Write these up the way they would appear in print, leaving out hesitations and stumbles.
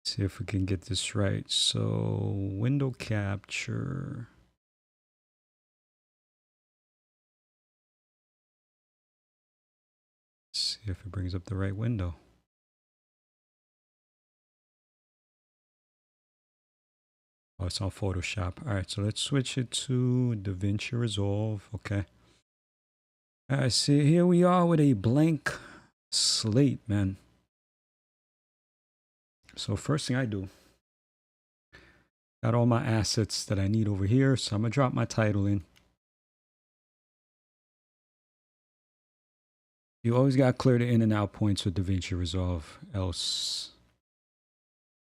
See if we can get this right. So window capture. See if it brings up the right window. Oh, it's on Photoshop. All right, so let's switch it to Davinci Resolve. Okay. All right, see, here we are with a blank slate, man. So first thing I do, got all my assets that I need over here. So I'm gonna drop my title in. You always gotta clear the in and out points with Davinci Resolve, else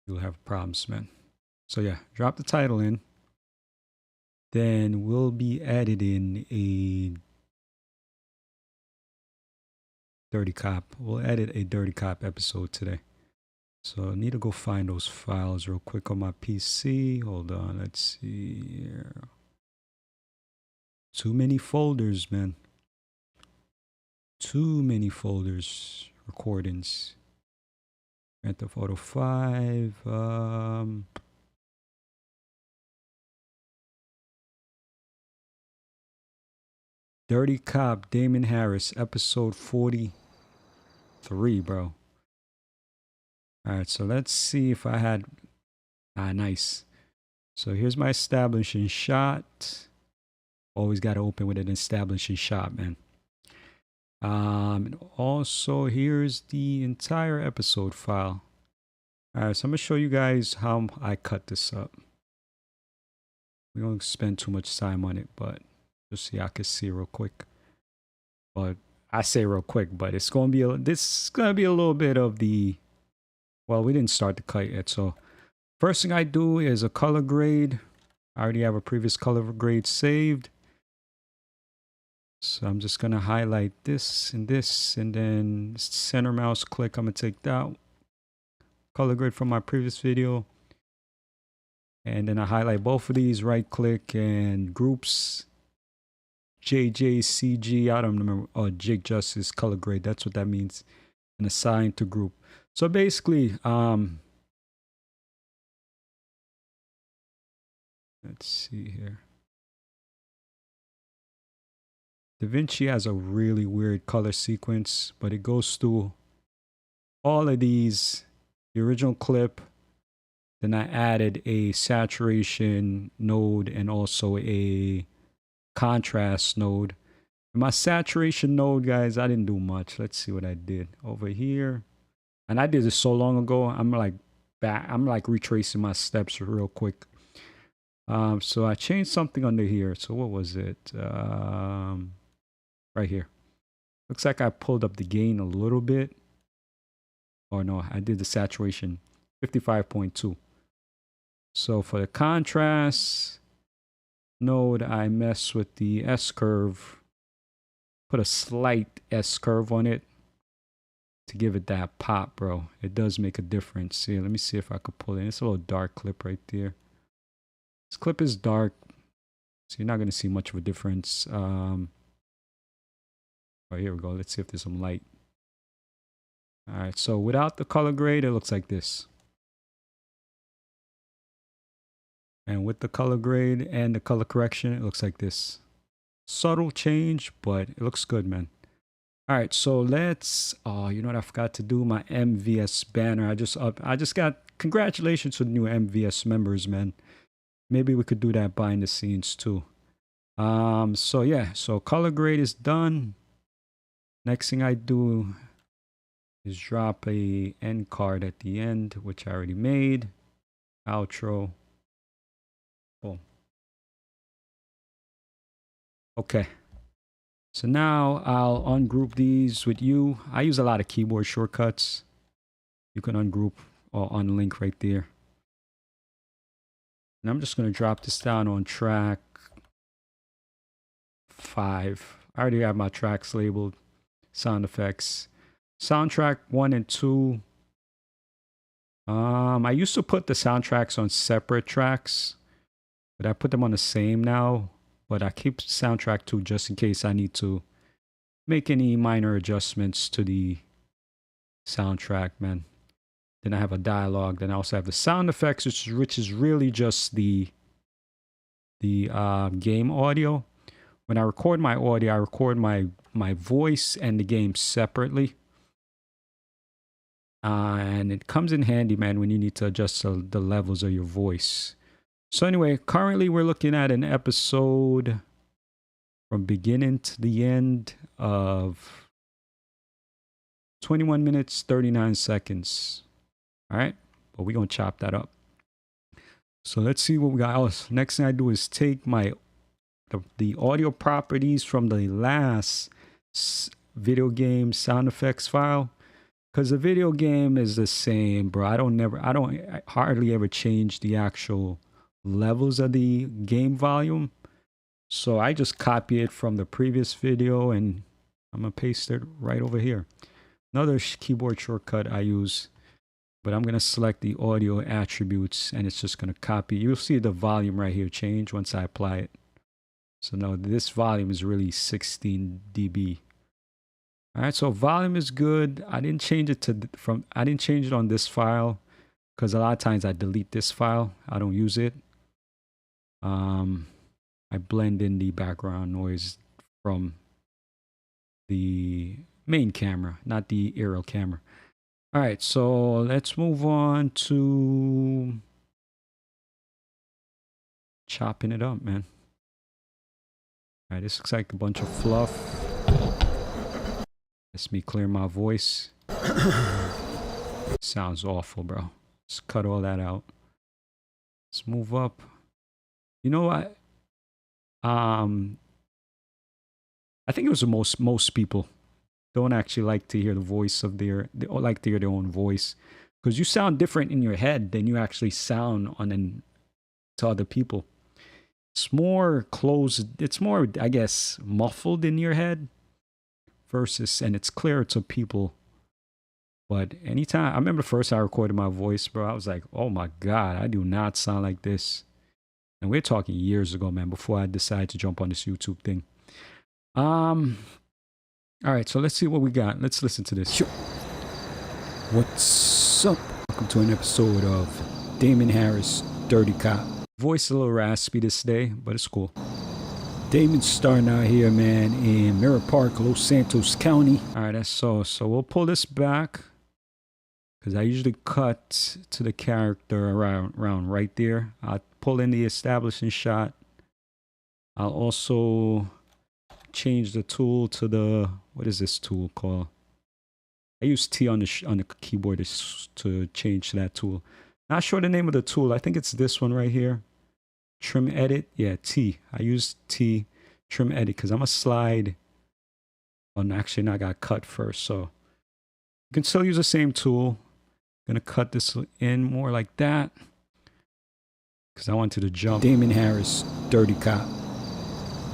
you'll have problems, man. So yeah, drop the title in. Then we'll be editing a dirty cop. We'll edit a dirty cop episode today. So I need to go find those files real quick on my PC. Hold on, let's see here. Too many folders, man. Too many folders. Recordings. Grand Theft Auto 5. Dirty Cop, Damon Harris, episode 43, bro. Alright, so let's see if I had... nice. So here's my establishing shot. Always got to open with an establishing shot, man. And also, here's the entire episode file. Alright, so I'm going to show you guys how I cut this up. We don't spend too much time on it, but just so y'all can see real quick. But I say real quick, but it's going to be this is going to be a little bit of the... Well, we didn't start the cut yet, so first thing I do is a color grade. I already have a previous color grade saved. So I'm just going to highlight this, and then center mouse click. I'm going to take that color grade from my previous video. And then I highlight both of these, right click and groups. JJCG, I don't remember. Oh, Jig Justice color grade. That's what that means. And assign to group. So basically, let's see here. Davinci has a really weird color sequence, but it goes through all of these, the original clip. Then I added a saturation node and also a contrast node. And my saturation node, guys, I didn't do much. Let's see what I did over here. And I did this so long ago. I'm like retracing my steps real quick. So I changed something under here. So what was it? Right here. Looks like I pulled up the gain a little bit. Oh no, I did the saturation 55.2. So for the contrast node, I mess with the S curve. Put a slight S curve on it to give it that pop, bro. It does make a difference. See, let me see if I could pull it. It's a little dark clip right there. This clip is dark, so you're not going to see much of a difference. Oh, here we go. Let's see if there's some light. All right, so without the color grade, it looks like this. And with the color grade and the color correction, it looks like this. Subtle change, but it looks good, man. All right, so let's... Oh, you know what I forgot to do? My MVS banner. I just got... Congratulations to the new MVS members, man. Maybe we could do that behind the scenes, too. So yeah, so color grade is done. Next thing I do is drop a end card at the end, which I already made. Outro. Boom. Okay. So now I'll ungroup these with you. I use a lot of keyboard shortcuts. You can ungroup or unlink right there. And I'm just going to drop this down on track 5. I already have my tracks labeled. Sound effects. Soundtrack 1 and 2. I used to put the soundtracks on separate tracks, but I put them on the same now. But I keep soundtrack 2 just in case I need to make any minor adjustments to the soundtrack, man. Then I have a dialogue. Then I also have the sound effects, which is really just the game audio. When I record my audio, I record my voice and the game separately. And it comes in handy, man, when you need to adjust the levels of your voice. So anyway, currently we're looking at an episode from beginning to the end of 21 minutes, 39 seconds. All right, but we're going to chop that up. So let's see what we got. Next thing I do is take the audio properties from the last video game sound effects file. Because the video game is the same, bro. I hardly ever change the actual levels of the game volume. So I just copy it from the previous video and I'm going to paste it right over here. Another keyboard shortcut I use, but I'm going to select the audio attributes and it's just going to copy. You'll see the volume right here change once I apply it. So now this volume is really 16 dB. All right, so volume is good. I didn't change it on this file because a lot of times I delete this file. I don't use it. I blend in the background noise from the main camera, not the aerial camera. All right, so let's move on to chopping it up, man. All right, this looks like a bunch of fluff. Let's me clear my voice. Sounds awful, bro. Let's cut all that out. Let's move up. You know what? I think it was most people don't actually like to hear the voice of they like to hear their own voice because you sound different in your head than you actually sound to other people. It's more closed. It's more, I guess, muffled in your head versus, and it's clearer to people. But anytime, I remember the first time I recorded my voice, bro, I was like, oh my God, I do not sound like this. And we're talking years ago, man, before I decided to jump on this YouTube thing. All right, so let's see what we got. Let's listen to this. What's up? Welcome to an episode of Damon Harris, Dirty Cop. Voice a little raspy this day, but it's cool. Damon's starting out here, man, in Mirror Park, Los Santos County. All right, that's so we'll pull this back because I usually cut to the character around right there. I'll pull in the establishing shot. I'll also change the tool to the, what is this tool called? I use T on the keyboard to change that tool. Not sure the name of the tool. I think it's this one right here. Trim edit. Yeah, T. I use T, trim edit, because I'm going to slide. Oh, actually, no, I got cut first. So you can still use the same tool. I'm going to cut this in more like that because I wanted to jump. Damon Harris, Dirty Cop.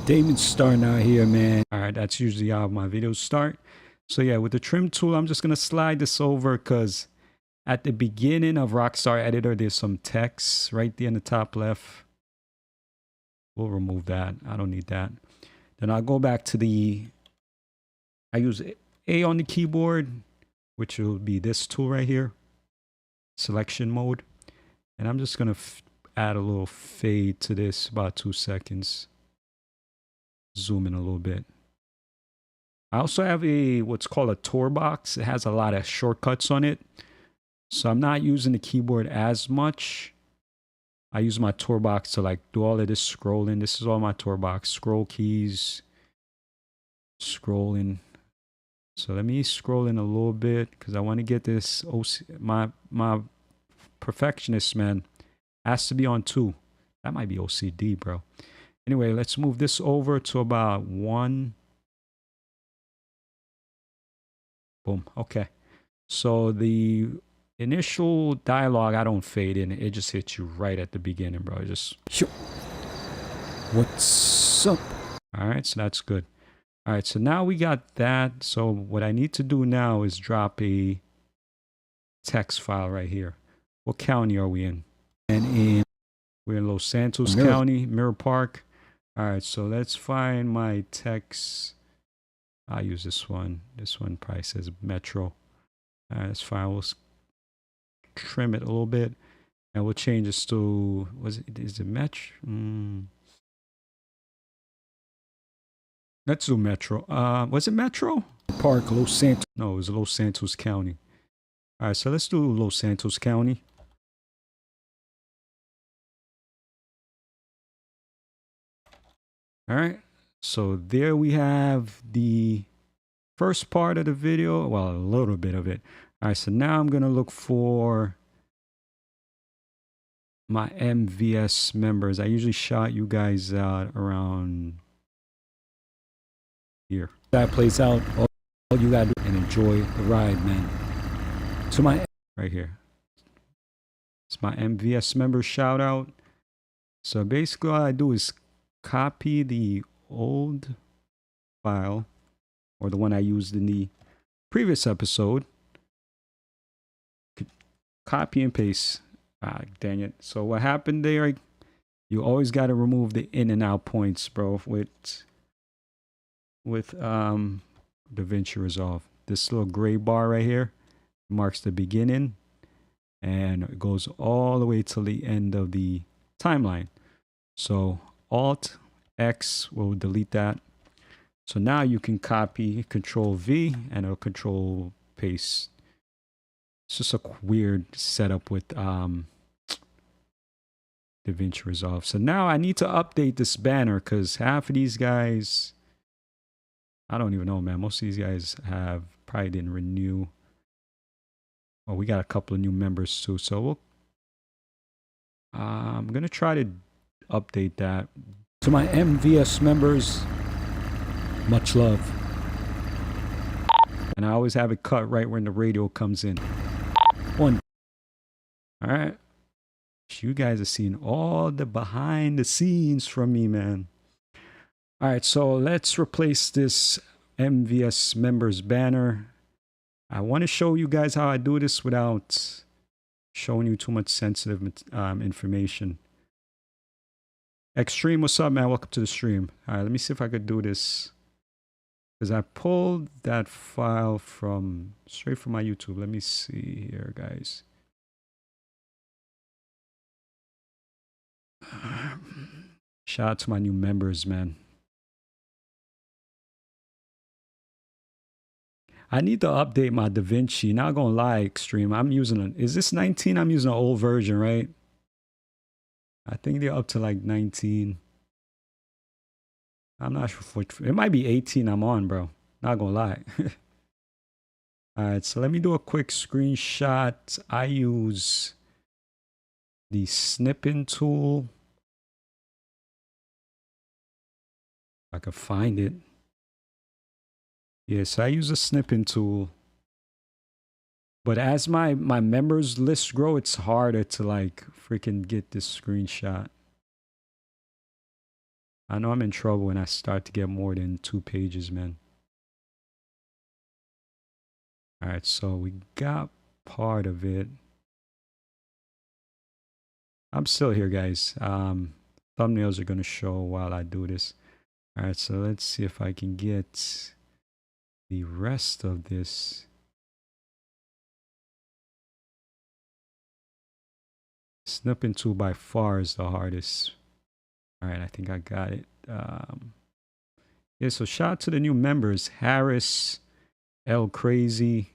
Damon's starting out here, man. All right, that's usually how my videos start. So yeah, with the trim tool, I'm just going to slide this over because at the beginning of Rockstar Editor, there's some text right there in the top left. We'll remove that. I don't need that. Then I'll go back to I use A on the keyboard, which will be this tool right here, selection mode. And I'm just going to add a little fade to this, about 2 seconds. Zoom in a little bit. I also have what's called a tour box. It has a lot of shortcuts on it. So I'm not using the keyboard as much. I use my tour box to like do all of this scrolling. This is all my tour box. Scroll keys. Scrolling. So let me scroll in a little bit because I want to get this my perfectionist, man, has to be on 2. That might be OCD, bro. Anyway, let's move this over to about 1. Boom. Okay. So the initial dialogue, I don't fade in. It just hits you right at the beginning, bro. Just, what's up? All right, so that's good. All right, so now we got that. So what I need to do now is drop a text file right here. What county are we in? We're in Los Santos County, Mirror Park. All right, so let's find my text. I'll use this one. This one probably says Metro. All right, this file was trim it a little bit, and we'll change this to, is it Metro? Let's do Metro. Was it Metro? Park, Los Santos. No, it was Los Santos County. All right, so let's do Los Santos County. All right, so there we have the first part of the video. Well, a little bit of it. All right, so now I'm going to look for my MVS members. I usually shout you guys out around here. That plays out. All you got to do and enjoy the ride, man. To my right here. It's my MVS member shout out. So basically all I do is copy the old file, or the one I used in the previous episode. Copy and paste. Ah, dang it. So what happened there, you always got to remove the in and out points, bro, with Davinci Resolve. This little gray bar right here marks the beginning, and it goes all the way till the end of the timeline. So Alt X will delete that. So now you can copy, Control V, and it'll Control paste. It's just a weird setup with Davinci Resolve. So now I need to update this banner because half of these guys, I don't even know, man. Most of these guys probably didn't renew. Oh, we got a couple of new members too. So I'm going to try to update that. To my MVS members, much love. And I always have it cut right when the radio comes in. One. All right. You guys are seeing all the behind the scenes from me, man. All right, so let's replace this MVS members banner. I want to show you guys how I do this without showing you too much sensitive information. Extreme, what's up, man? Welcome to the stream. All right, let me see if I could do this, because I pulled that file straight from my YouTube. Let me see here, guys. Shout out to my new members, man. I need to update my Davinci. Not gonna lie, Extreme. I'm using is this 19? I'm using an old version, right? I think they're up to like 19. I'm not sure. It might be 18 I'm on, bro. Not gonna lie. All right, so let me do a quick screenshot. I use the snipping tool. If I can find it. Yes, I use a snipping tool. But as my members list grow, it's harder to like freaking get this screenshot. I know I'm in trouble when I start to get more than 2 pages, man. All right, so we got part of it. I'm still here, guys. Thumbnails are going to show while I do this. All right, so let's see if I can get the rest of this. Snipping tool by far is the hardest. All right, I think I got it. Yeah, so shout out to the new members. Harris, L Crazy,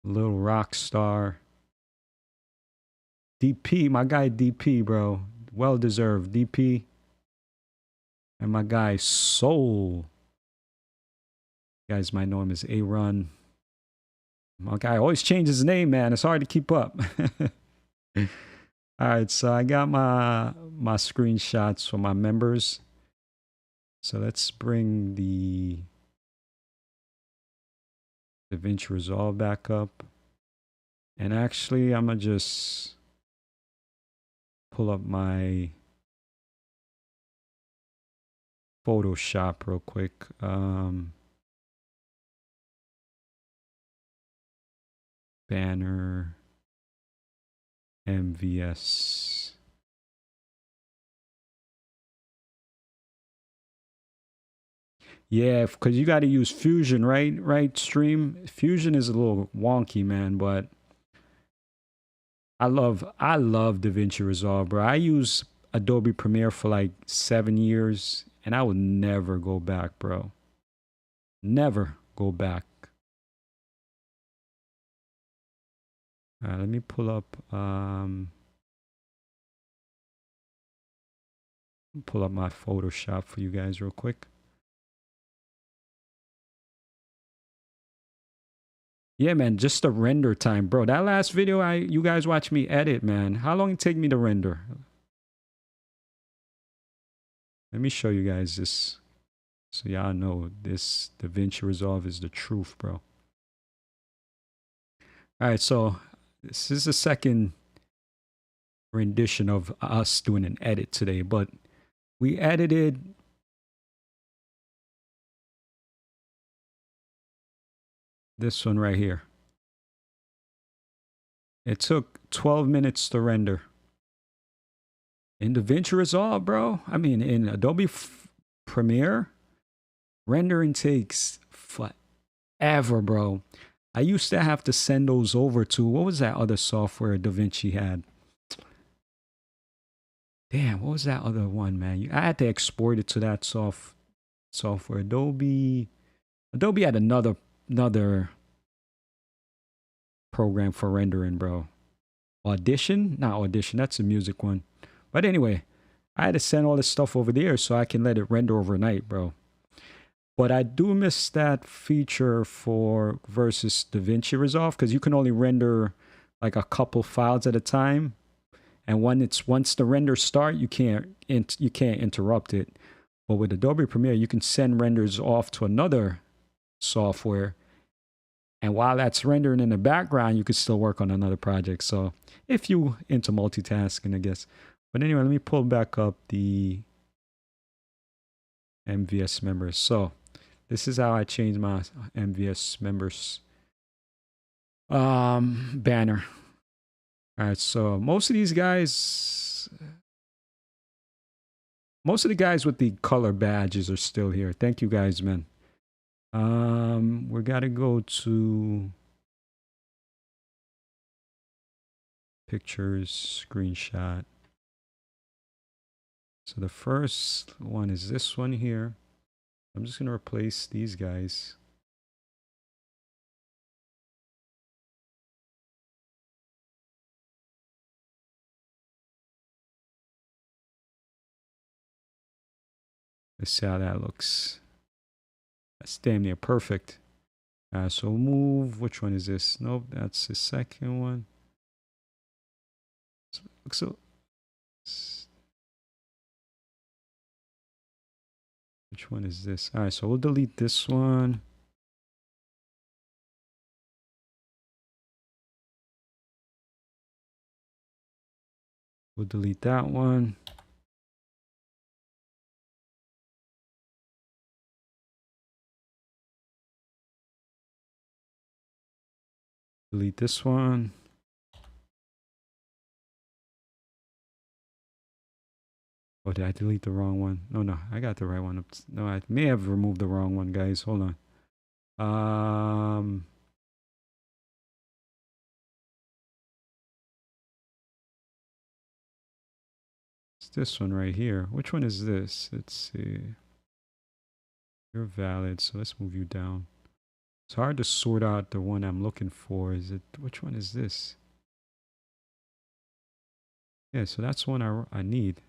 Little Rockstar, DP, my guy DP, bro. Well deserved, DP. And my guy Soul. You guys might know him as A-Run. My guy always changes his name, man. It's hard to keep up. All right, so I got my screenshots for my members. So let's bring the Davinci Resolve back up. And actually, I'm going to just pull up my Photoshop real quick. Banner, MVS. Yeah, because you got to use Fusion, right? Right, Stream? Fusion is a little wonky, man, but I love DaVinci Resolve, bro. I use Adobe Premiere for like 7 years, and I would never go back, bro. Never go back. All right, let me pull up my Photoshop for you guys real quick. Yeah, man, just the render time, bro. That last video you guys watched me edit, man. How long it take me to render? Let me show you guys this so y'all know this DaVinci Resolve is the truth, bro. All right, so this is the second rendition of us doing an edit today, but we edited this one right here. It took 12 minutes to render. In DaVinci Resolve, bro, I mean, in Adobe Premiere, rendering takes forever, bro. I used to have to send those over to, what was that other software DaVinci had? Damn, what was that other one, man? I had to export it to that software. Adobe had another program for rendering, bro. Audition? Not Audition, that's a music one. But anyway, I had to send all this stuff over there so I can let it render overnight, bro. But I do miss that feature for versus DaVinci Resolve because you can only render like a couple files at a time. And once the render start, you can't interrupt it. But with Adobe Premiere, you can send renders off to another software, and while that's rendering in the background, you could still work on another project. So if you into multitasking, I guess. But anyway, let me pull back up the MVS members. So this is how I change my MVS members banner. All right, so most of the guys with the color badges are still here. Thank you guys, man. We gotta go to pictures, screenshot. So the first one is this one here. I'm just gonna replace these guys. Let's see how that looks. That's damn near perfect. So move. Which one is this? Nope, that's the second one. So which one is this? All right, so we'll delete this one. We'll delete that one. Delete this one. Oh, did I delete the wrong one? No, I got the right one. No, I may have removed the wrong one, guys. Hold on. It's this one right here. Which one is this? Let's see. You're valid, so let's move you down. It's hard to sort out the one I'm looking for. Which one is this? Yeah, so that's one I need.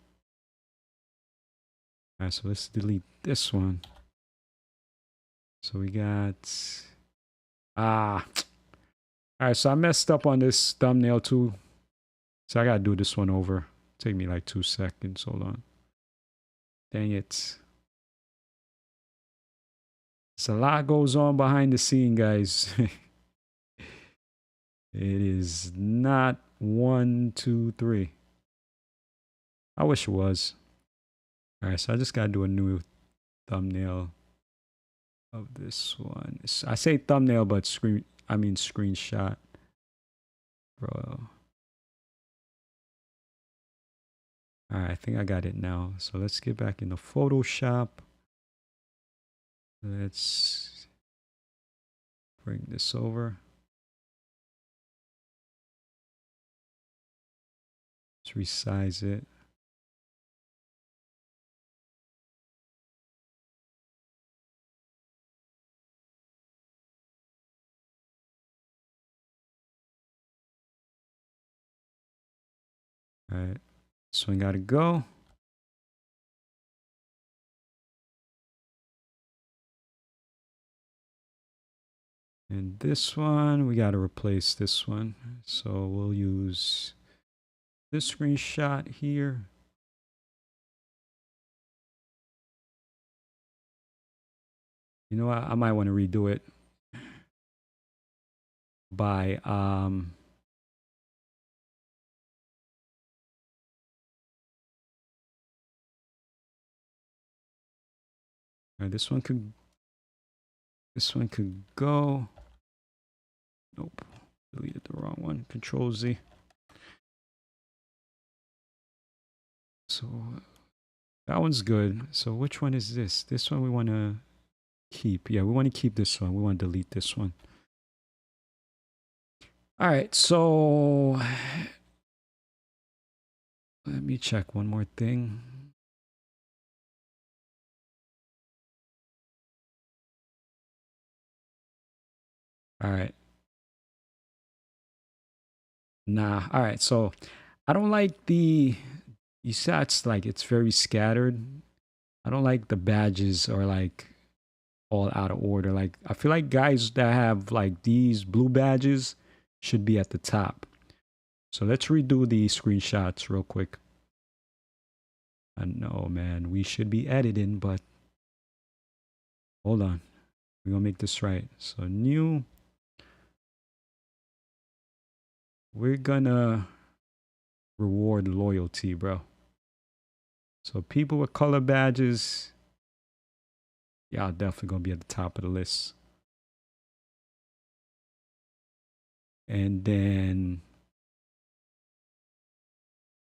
All right, so let's delete this one. So we got, all right, so I messed up on this thumbnail too. So I gotta do this one over. Take me like 2 seconds, hold on. Dang it. So a lot goes on behind the scene, guys. It is not 1, 2, 3. I wish it was. All right, so I just gotta do a new thumbnail of this one. I say thumbnail, but screenshot, bro. All right, I think I got it now. So let's get back into Photoshop. Let's bring this over. Let's resize it. All right, this one got to go. And this one, we got to replace this one. So we'll use this screenshot here. You know what? I might want to redo it by right, this one could go. Nope. Deleted the wrong one. Control Z. So that one's good. So which one is this? This one we want to keep. Yeah, we want to keep this one. We want to delete this one. All right, so let me check one more thing. All right. Nah. All right. So I don't like the, you said it's like it's very scattered. I don't like the badges are like all out of order. Like I feel like guys that have like these blue badges should be at the top. So let's redo the screenshots real quick. I know, man, we should be editing, but hold on. We're gonna make this right. So new, we're gonna reward loyalty, bro. So people with color badges, y'all definitely gonna be at the top of the list. And then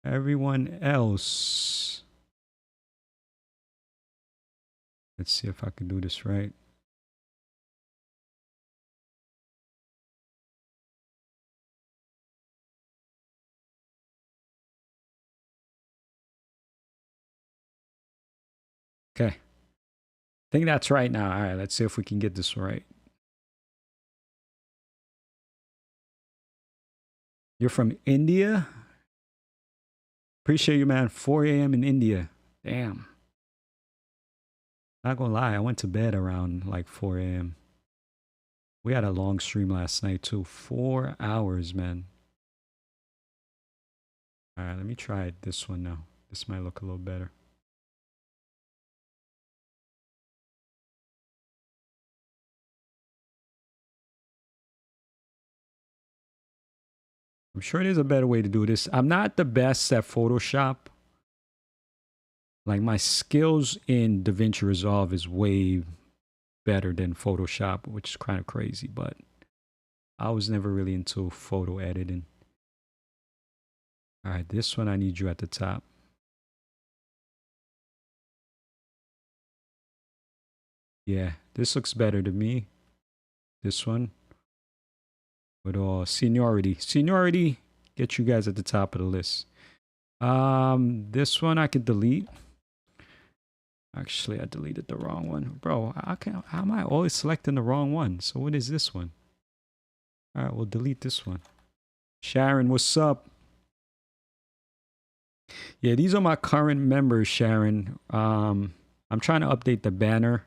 everyone else, let's see if I can do this right. Okay. I think that's right now. All right, let's see if we can get this right. You're from India? Appreciate you, man. 4 a.m. in India. Damn. Not gonna lie, I went to bed around like 4 a.m. We had a long stream last night too. 4 hours, man. All right, let me try this one now. This might look a little better. I'm sure there's a better way to do this. I'm not the best at Photoshop. Like my skills in Davinci Resolve is way better than Photoshop, which is kind of crazy, but I was never really into photo editing. All right, this one I need you at the top. Yeah, this looks better to me. This one. With all seniority. Seniority get you guys at the top of the list. This one I could delete. Actually, I deleted the wrong one. Bro, how am I always selecting the wrong one? So what is this one? All right, we'll delete this one. Sharon, what's up? Yeah, these are my current members, Sharon. I'm trying to update the banner.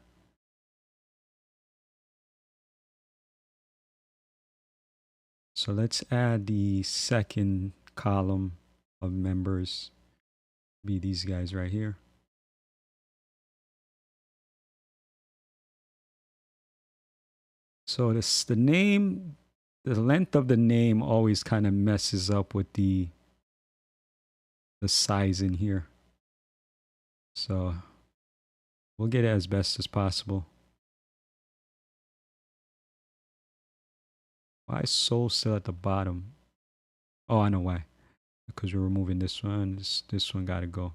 So let's add the second column of members. Be these guys right here. So this the name, the length of the name always kind of messes up with the size in here. So we'll get it as best as possible. Why is soul still at the bottom? Oh, I know why. Because we're removing this one. This one got to go.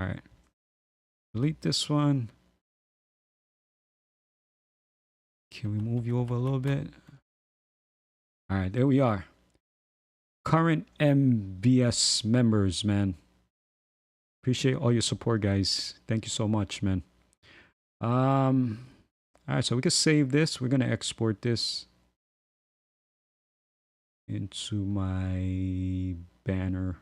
All right. Delete this one. Can we move you over a little bit? All right, there we are. current MVS members, man. Appreciate all your support, guys. Thank you so much, man. All right, so we can save this. We're gonna export this into my banner.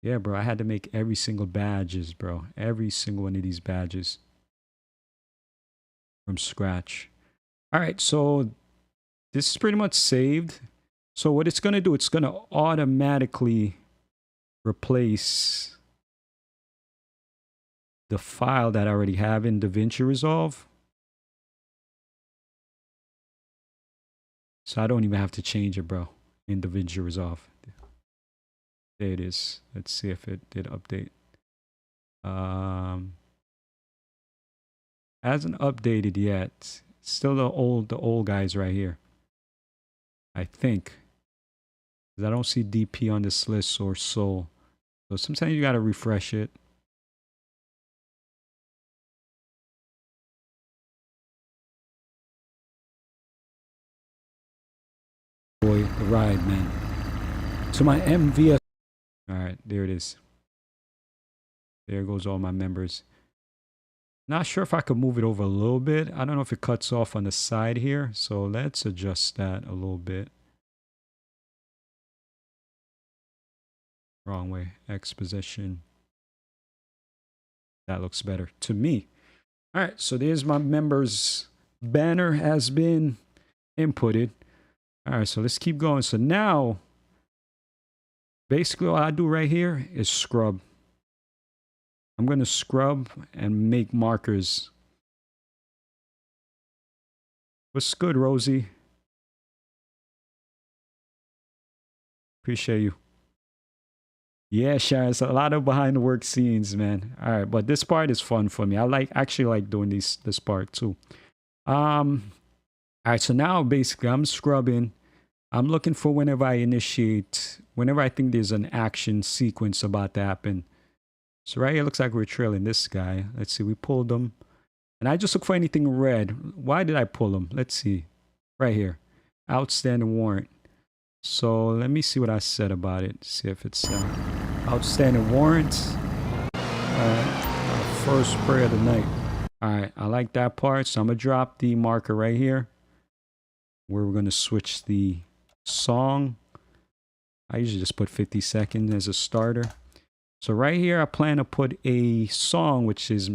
Yeah, bro, I had to make every single badges, bro. Every single one of these badges from scratch. All right, so this is pretty much saved. So what it's gonna do, it's gonna automatically replace the file that I already have in Davinci Resolve. So I don't even have to change it, bro, in Davinci Resolve. There it is. Let's see if it did update. Hasn't updated yet. Still the old guys right here. I think. 'Cause I don't see DP on this list or Soul. So sometimes you gotta refresh it. Boy, the ride, man. To my MVS. Alright, there it is. There goes all my members. Not sure if I could move it over a little bit. I don't know if it cuts off on the side here. So let's adjust that a little bit. Wrong way. X position. That looks better to me. All right, so there's my members banner has been inputted. All right, so let's keep going. So now, basically all I do right here is scrub. I'm going to scrub and make markers. What's good, Rosie? Appreciate you. Yeah, Sharon, it's a lot of behind the work scenes, man. All right, but this part is fun for me. I actually like doing this part too. All right, so now basically I'm scrubbing. I'm looking for whenever I think there's an action sequence about to happen. So right here, it looks like we're trailing this guy. Let's see, we pulled him. And I just look for anything red. Why did I pull him? Let's see. Right here. Outstanding warrant. So let me see what I said about it. See if it's outstanding warrants. First prayer of the night. All right, I like that part. So I'm going to drop the marker right here where we're going to switch the song. I usually just put 50 seconds as a starter. So right here, I plan to put a song, which is...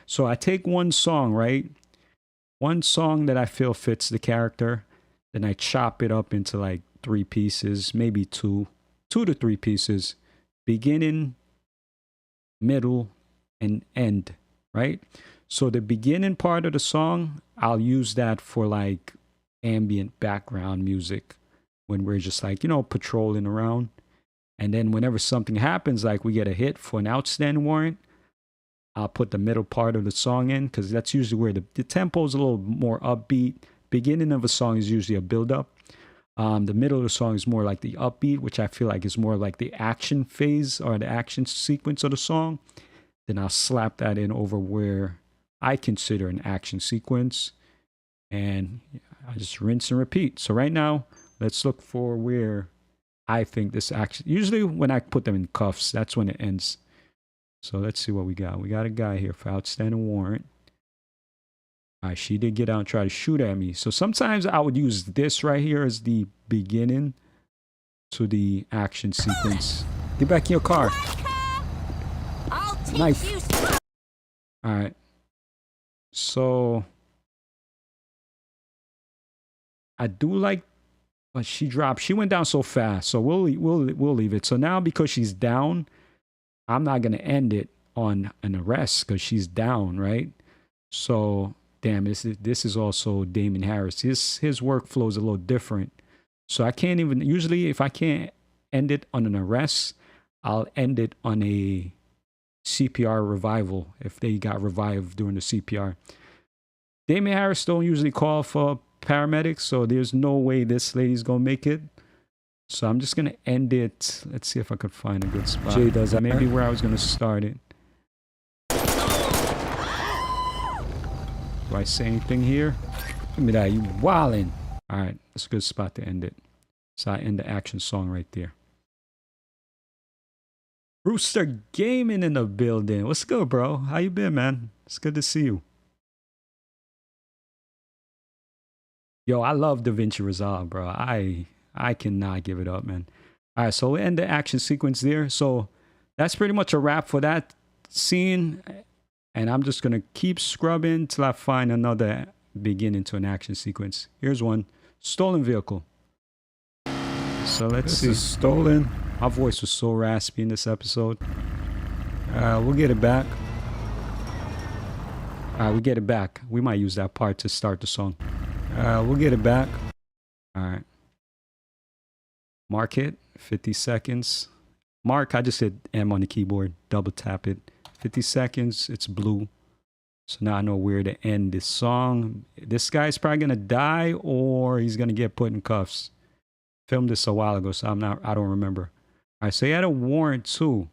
So I take one song, right? One song that I feel fits the character. Then I chop it up into like 3 pieces, maybe 2 to 3 pieces. Beginning, middle, and end, right? So the beginning part of the song, I'll use that for like ambient background music when we're just like, you know, patrolling around. And then whenever something happens, like we get a hit for an outstanding warrant, I'll put the middle part of the song in because that's usually where the tempo is a little more upbeat. Beginning of a song is usually a build-up. The middle of the song is more like the upbeat, which I feel like is more like the action phase or the action sequence of the song. Then I'll slap that in over where I consider an action sequence. And I just rinse and repeat. So right now, let's look for where I think this action... Usually when I put them in cuffs, that's when it ends. So let's see what we got. We got a guy here for outstanding warrant. All right, she did get out and try to shoot at me. So sometimes I would use this right here as the beginning to the action sequence. Get back in your car. Knife. All right. So I do like what she dropped. She went down so fast. So we'll leave it. So now because she's down, I'm not going to end it on an arrest because she's down, right? So, damn, this is also Damon Harris. His workflow is a little different. So I can't even, usually if I can't end it on an arrest, I'll end it on a CPR revival if they got revived during the CPR. Damon Harris don't usually call for paramedics, so there's no way this lady's going to make it. So I'm just going to end it. Let's see if I could find a good spot. Jay does that. Maybe where I was going to start it. Do I say anything here? Give me that. You wildin'. All right, that's a good spot to end it. So I end the action song right there. Rooster Gaming in the building. What's good, bro? How you been, man? It's good to see you. Yo, I love Davinci Resolve, bro. I cannot give it up, man. All right, so we end the action sequence there. So that's pretty much a wrap for that scene. And I'm just gonna keep scrubbing till I find another beginning to an action sequence. Here's one. Stolen vehicle. So let's see. This is stolen. My voice was so raspy in this episode. We'll get it back. All right, we get it back. We might use that part to start the song. We'll get it back. All right. Mark it. 50 seconds. Mark, I just hit M on the keyboard. Double tap it. 50 seconds. It's blue. So now I know where to end this song. This guy's probably going to die or he's going to get put in cuffs. Filmed this a while ago, so I don't remember. All right, so he had a warrant too.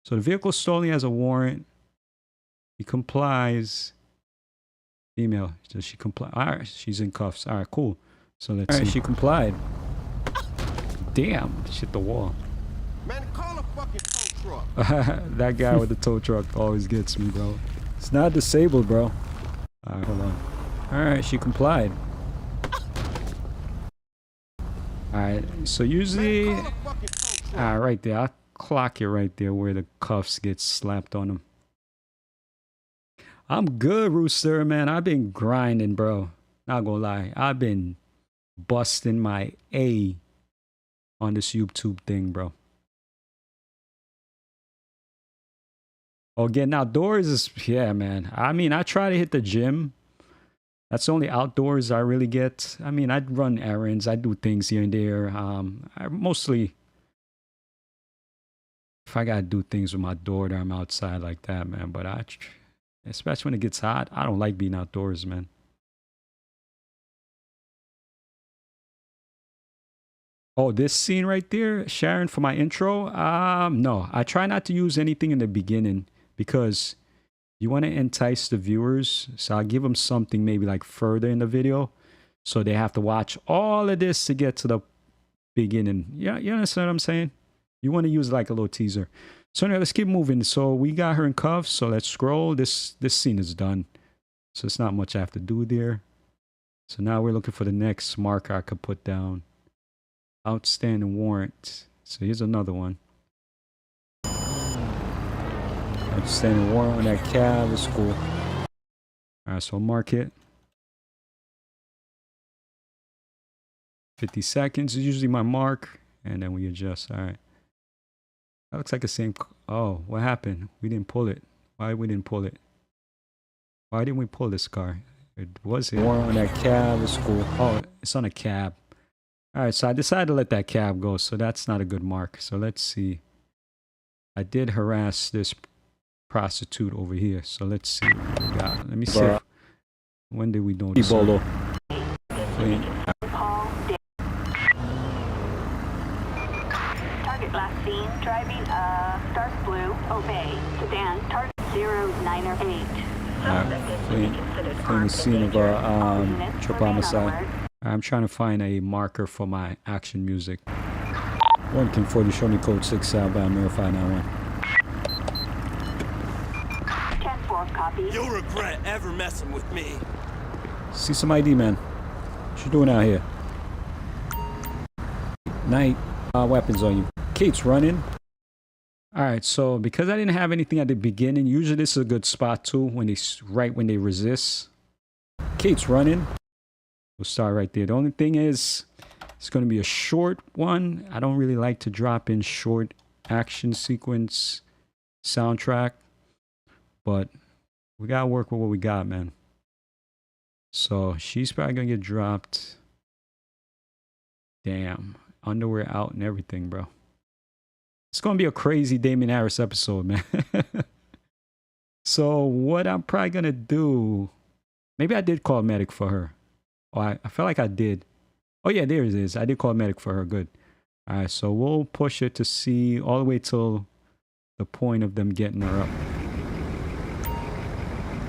So the vehicle stolen, he has a warrant. He complies. Female, does she comply? All right, she's in cuffs. All right, cool. So let's see. She complied. Damn, she hit the wall. Man, call a fucking tow truck. That guy with the tow truck always gets me, bro. It's not disabled, bro. All right, hold on. All right, she complied. All right, so usually, right there, I'll clock it right there where the cuffs get slapped on him. I'm good, Rooster, man. I've been grinding, bro. Not gonna lie. I've been busting my A on this YouTube thing, bro. Oh, getting outdoors is, yeah, man. I mean, I try to hit the gym. That's the only outdoors I really get. I mean, I run errands. I do things here and there. I mostly, if I gotta do things with my daughter, I'm outside like that, man. But especially when it gets hot, I don't like being outdoors, man. Oh, this scene right there, Sharon, for my intro. No, I try not to use anything in the beginning because you want to entice the viewers. So I'll give them something maybe like further in the video. So they have to watch all of this to get to the beginning. Yeah, you understand what I'm saying? You want to use like a little teaser. So anyway, let's keep moving. So we got her in cuffs. So let's scroll. This scene is done. So it's not much I have to do there. So now we're looking for the next marker I could put down. Outstanding warrant. So here's another one. Outstanding warrant on that cab is cool. All right, so mark it. 50 seconds is usually my mark. And then we adjust. All right. That looks like the same. Oh, what happened? We didn't pull it. Why we didn't pull it? Why didn't we pull this car? It was here. Warrant on that cab is cool. Oh, it's on a cab. All right, so I decided to let that cab go. So that's not a good mark. So let's see. I did harass this prostitute over here. So let's see what we got. Let me see. When did we notice her? Target last seen driving Stars Blue, Obey, Sedan, target 098. Clean the scene of a triple homicide. I'm trying to find a marker for my action music. 1 King 40, show me code 6 southbound, verify 91. 10-4 copy. You'll regret ever messing with me. See some ID, man. What you doing out here? Night. Weapons on you. Kate's running. Alright, so because I didn't have anything at the beginning, usually this is a good spot too, right when they resist. Kate's running. We'll start right there. The only thing is, it's going to be a short one. I don't really like to drop in short action sequence soundtrack, but we got to work with what we got, man. So she's probably going to get dropped. Damn. Underwear out and everything, bro. It's going to be a crazy Damien Harris episode, man. So what I'm probably going to do, maybe I did call a medic for her. Oh, I felt like I did. Oh, yeah, there it is. I did call a medic for her. Good. All right, so we'll push it to see all the way till the point of them getting her up.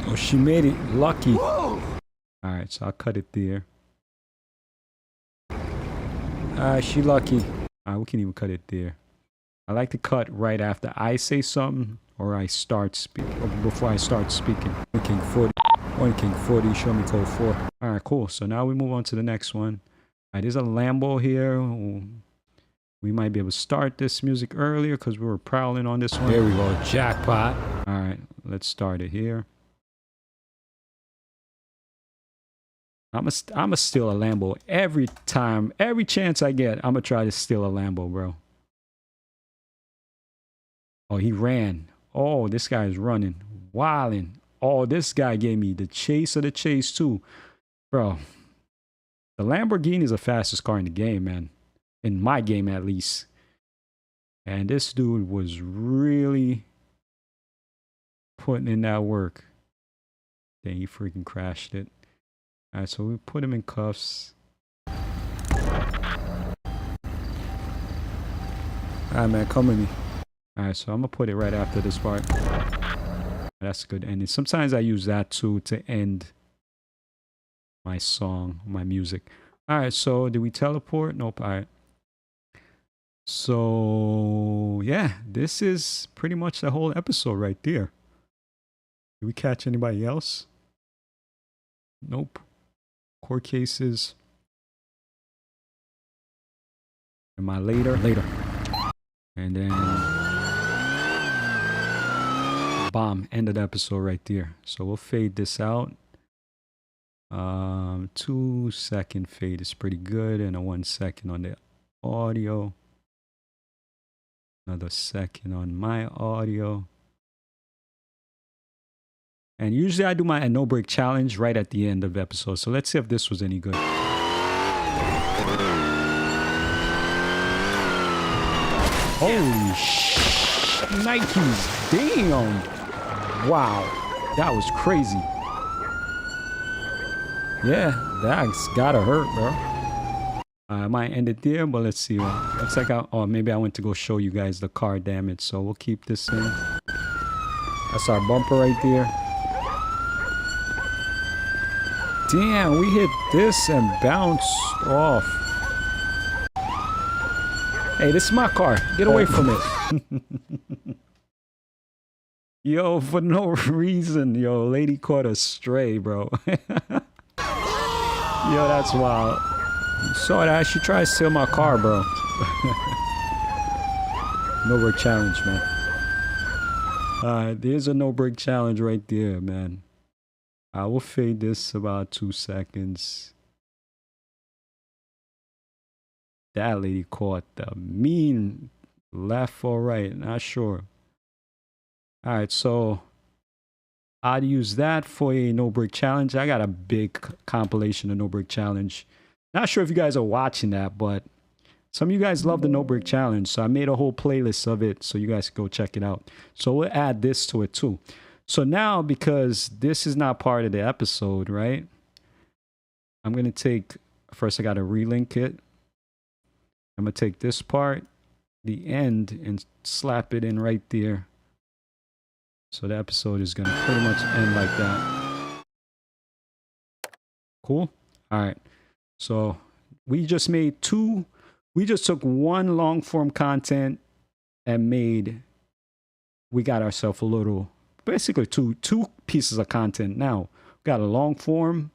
Oh, she made it. Lucky. Whoa. All right, so I'll cut it there. She lucky. We can even cut it there. I like to cut right after I say something or I start speaking, or before I start speaking. King 40. One King 40, show me code 4. Alright, cool. So now we move on to the next one. Alright, there's a Lambo here. We might be able to start this music earlier because we were prowling on this one. There we go, jackpot. Alright, let's start it here. I'm a steal a Lambo every time. Every chance I get, I'm going to try to steal a Lambo, bro. Oh, he ran. Oh, this guy is running. Wilding. Oh, this guy gave me the chase of the chase, too. Bro, the Lamborghini is the fastest car in the game, man. In my game, at least. And this dude was really putting in that work. Then he freaking crashed it. All right, so we put him in cuffs. All right, man, come with me. All right, so I'm going to put it right after this part. That's a good ending. Sometimes I use that, too, to end my song, my music. All right, so did we teleport? Nope. All right. So, yeah, this is pretty much the whole episode right there. Did we catch anybody else? Nope. Court cases. Am I later? Later. And then bomb. End of the episode right there. So we'll fade this out. 2-second fade is pretty good. And a 1 second on the audio. Another second on my audio. And usually I do my no break challenge right at the end of the episode. So let's see if this was any good. Holy Nikes. Damn. Wow. That was crazy. Yeah, that's gotta hurt, bro. I might end it there, but let's see. Looks like maybe I went to go show you guys the car damage. So we'll keep this in. That's our bumper right there. Damn, we hit this and bounced off. Hey, this is my car. Get away from it. Yo, for no reason, yo, lady caught a stray, bro. Yo, that's wild. You saw that? She tried to steal my car, bro. No break challenge, man. Alright, there's a no break challenge right there, man. I will fade this about 2 seconds. That lady caught the mean left or right, not sure. Alright, so I'd use that for a no break challenge. I got a big compilation of no break challenge. Not sure if you guys are watching that, but some of you guys love the no break challenge. So I made a whole playlist of it so you guys can go check it out. So we'll add this to it too. So now, because this is not part of the episode, right? I'm going to take, first I got to relink it. I'm going to take this part, the end, and slap it in right there. So the episode is going to pretty much end like that. Cool? All right. So we just made we just took one long form content and we got ourselves a little, basically two pieces of content now. We got a long form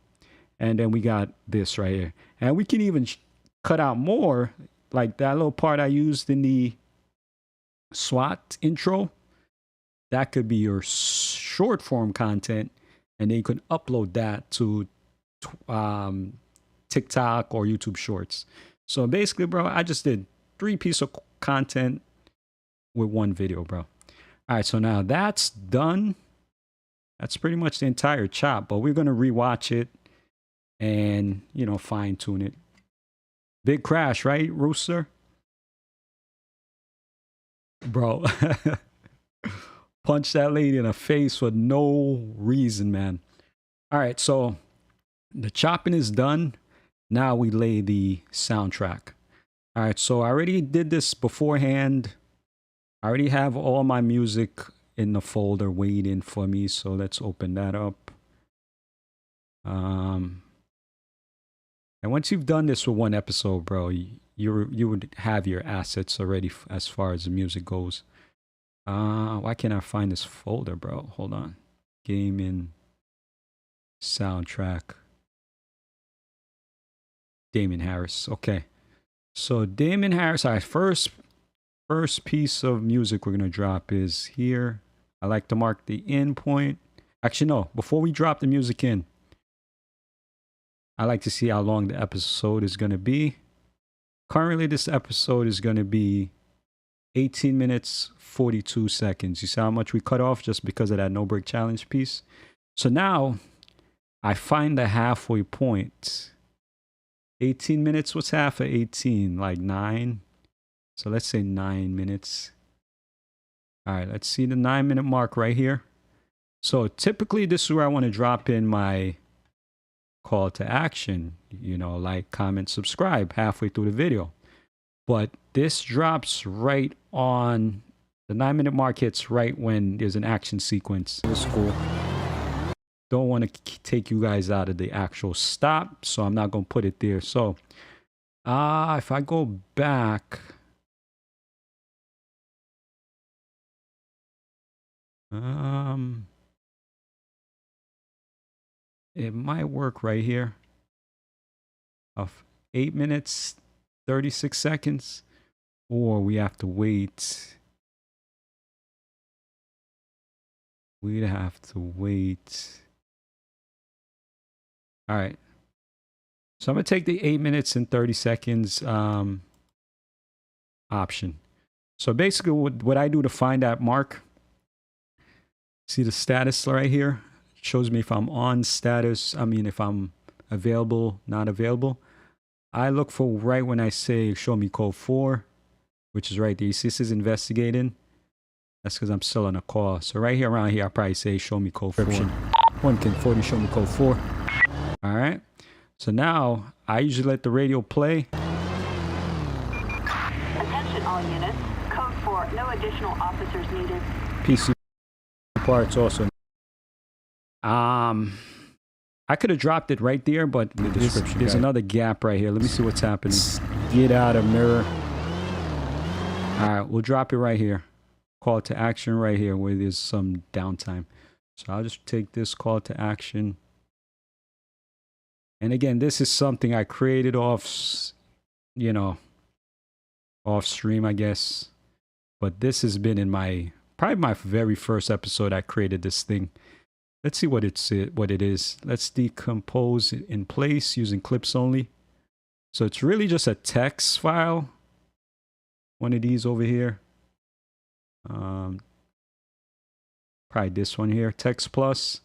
and then we got this right here. And we can even cut out more, like that little part I used in the SWAT intro. That could be your short form content, and then you can upload that to TikTok or YouTube Shorts. So basically, bro, I just did 3 pieces of content with 1 video, bro. All right, so now that's done. That's pretty much the entire chop, but we're going to rewatch it and, you know, fine tune it. Big crash, right, Rooster? Bro. Punch that lady in the face for no reason, man. All right, so the chopping is done. Now we lay the soundtrack. All right, so I already did this beforehand. I already have all my music in the folder waiting for me. So let's open that up. And once you've done this for 1 episode, bro, you would have your assets already as far as the music goes. Why can't I find this folder, bro? Hold on. Gaming soundtrack. Damon Harris. Okay. So Damon Harris, our first piece of music we're gonna drop is here. I like to mark the end point. Actually, no. Before we drop the music in, I like to see how long the episode is gonna be. Currently, this episode is gonna be 18 minutes 42 seconds. You see how much we cut off just because of that no break challenge piece. So now I find the halfway point. 18 minutes. What's half of 18? Like 9. So let's say 9 minutes. All right, let's see the 9-minute mark right here. So typically this is where I want to drop in my call to action, you know, like, comment, subscribe halfway through the video. But this drops right on the 9-minute mark, hits right when there's an action sequence. It's cool. Don't want to take you guys out of the actual stop, so I'm not going to put it there. So if I go back, it might work right here. Of 8 minutes 36 seconds, or we have to wait. We'd have to wait. All right. So I'm going to take the 8 minutes and 30 seconds option. So basically what I do to find that mark, see the status right here? It shows me if I'm on status. I mean, if I'm available, not available. I look for right when I say show me code 4, which is right there. You see this is investigating. That's because I'm still on a call. So right here, around here, I'll probably say show me code 4. 1K40, show me code 4. All right. So now I usually let the radio play. Attention all units. Code 4. No additional officers needed. PC parts also. I could have dropped it right there, but there's another gap right here. Let me see what's happening. Get out of mirror. All right, we'll drop it right here. Call to action right here where there's some downtime. So I'll just take this call to action. And again, this is something I created off, you know, off stream, I guess. But this has been in probably my very first episode I created this thing. Let's see what it is. Let's decompose it in place using clips only. So it's really just a text file. One of these over here. Probably this one here, text plus.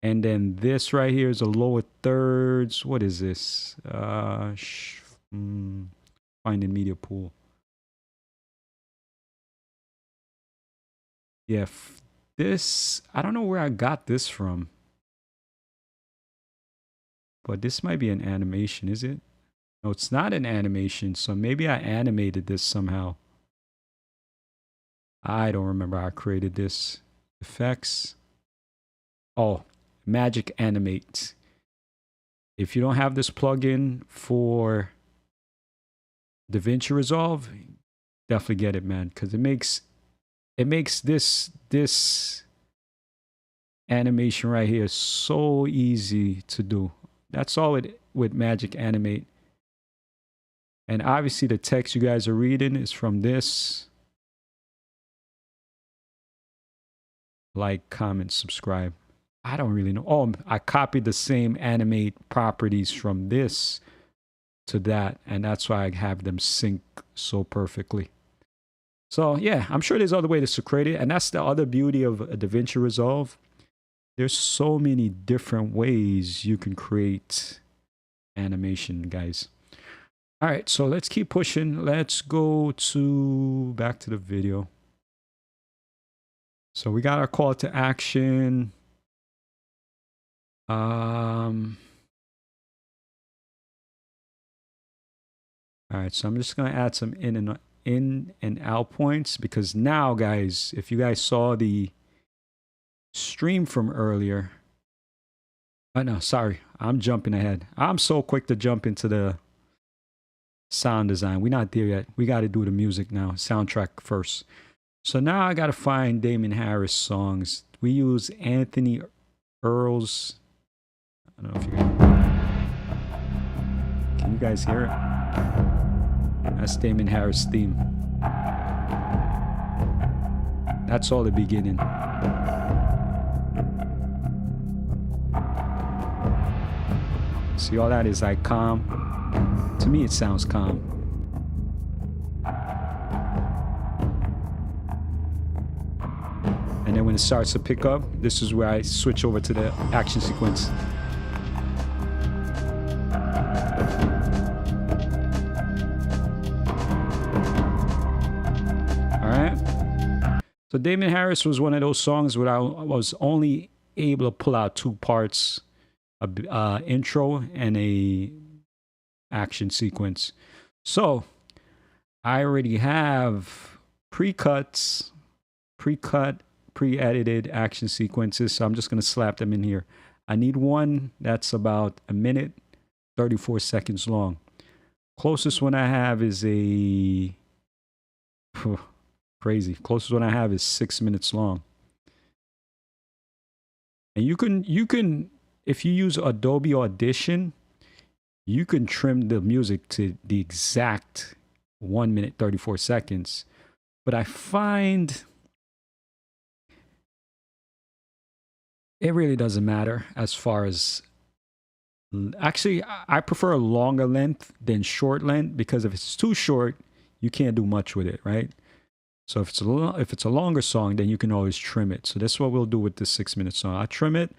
And then this right here is a lower thirds. What is this? Finding media pool. Yeah, this, I don't know where I got this from. But this might be an animation, is it? No, it's not an animation. So maybe I animated this somehow. I don't remember how I created this. Effects. Oh, Magic Animate. If you don't have this plugin for Davinci Resolve, definitely get it, man, because it makes this animation right here so easy to do. That's all it with Magic Animate. And obviously the text you guys are reading is from this. Like, comment, subscribe. I don't really know. Oh, I copied the same animate properties from this to that, and that's why I have them sync so perfectly. So yeah, I'm sure there's other ways to create it, and that's the other beauty of DaVinci Resolve. There's so many different ways you can create animation, guys. All right, so let's keep pushing. Let's go back to the video. So we got our call to action. All right, so I'm just gonna add some in and out points, because now, guys, if you guys saw the stream from earlier, oh no, sorry, I'm jumping ahead. I'm so quick to jump into the sound design. We're not there yet. We got to do the music now, soundtrack first. So now I got to find Damon Harris songs. We use Anthony Earl's. I don't know if you can you guys hear it? That's Damon Harris' theme. That's all the beginning. See, all that is like calm. To me, it sounds calm. And then when it starts to pick up, this is where I switch over to the action sequence. All right. So Damon Harris was one of those songs where I was only able to pull out two parts, a intro and a action sequence. So I already have pre-cut, pre-edited action sequences. So I'm just going to slap them in here. I need one that's about a minute, 34 seconds long. Closest one I have is crazy. Closest one I have is 6 minutes long. And you can, if you use Adobe Audition, you can trim the music to the exact 1 minute, 34 seconds. But I find it really doesn't matter as far as, actually, I prefer a longer length than short length, because if it's too short, you can't do much with it, right? So if it's a longer song, then you can always trim it. So that's what we'll do with this 6 minute song. I trim it.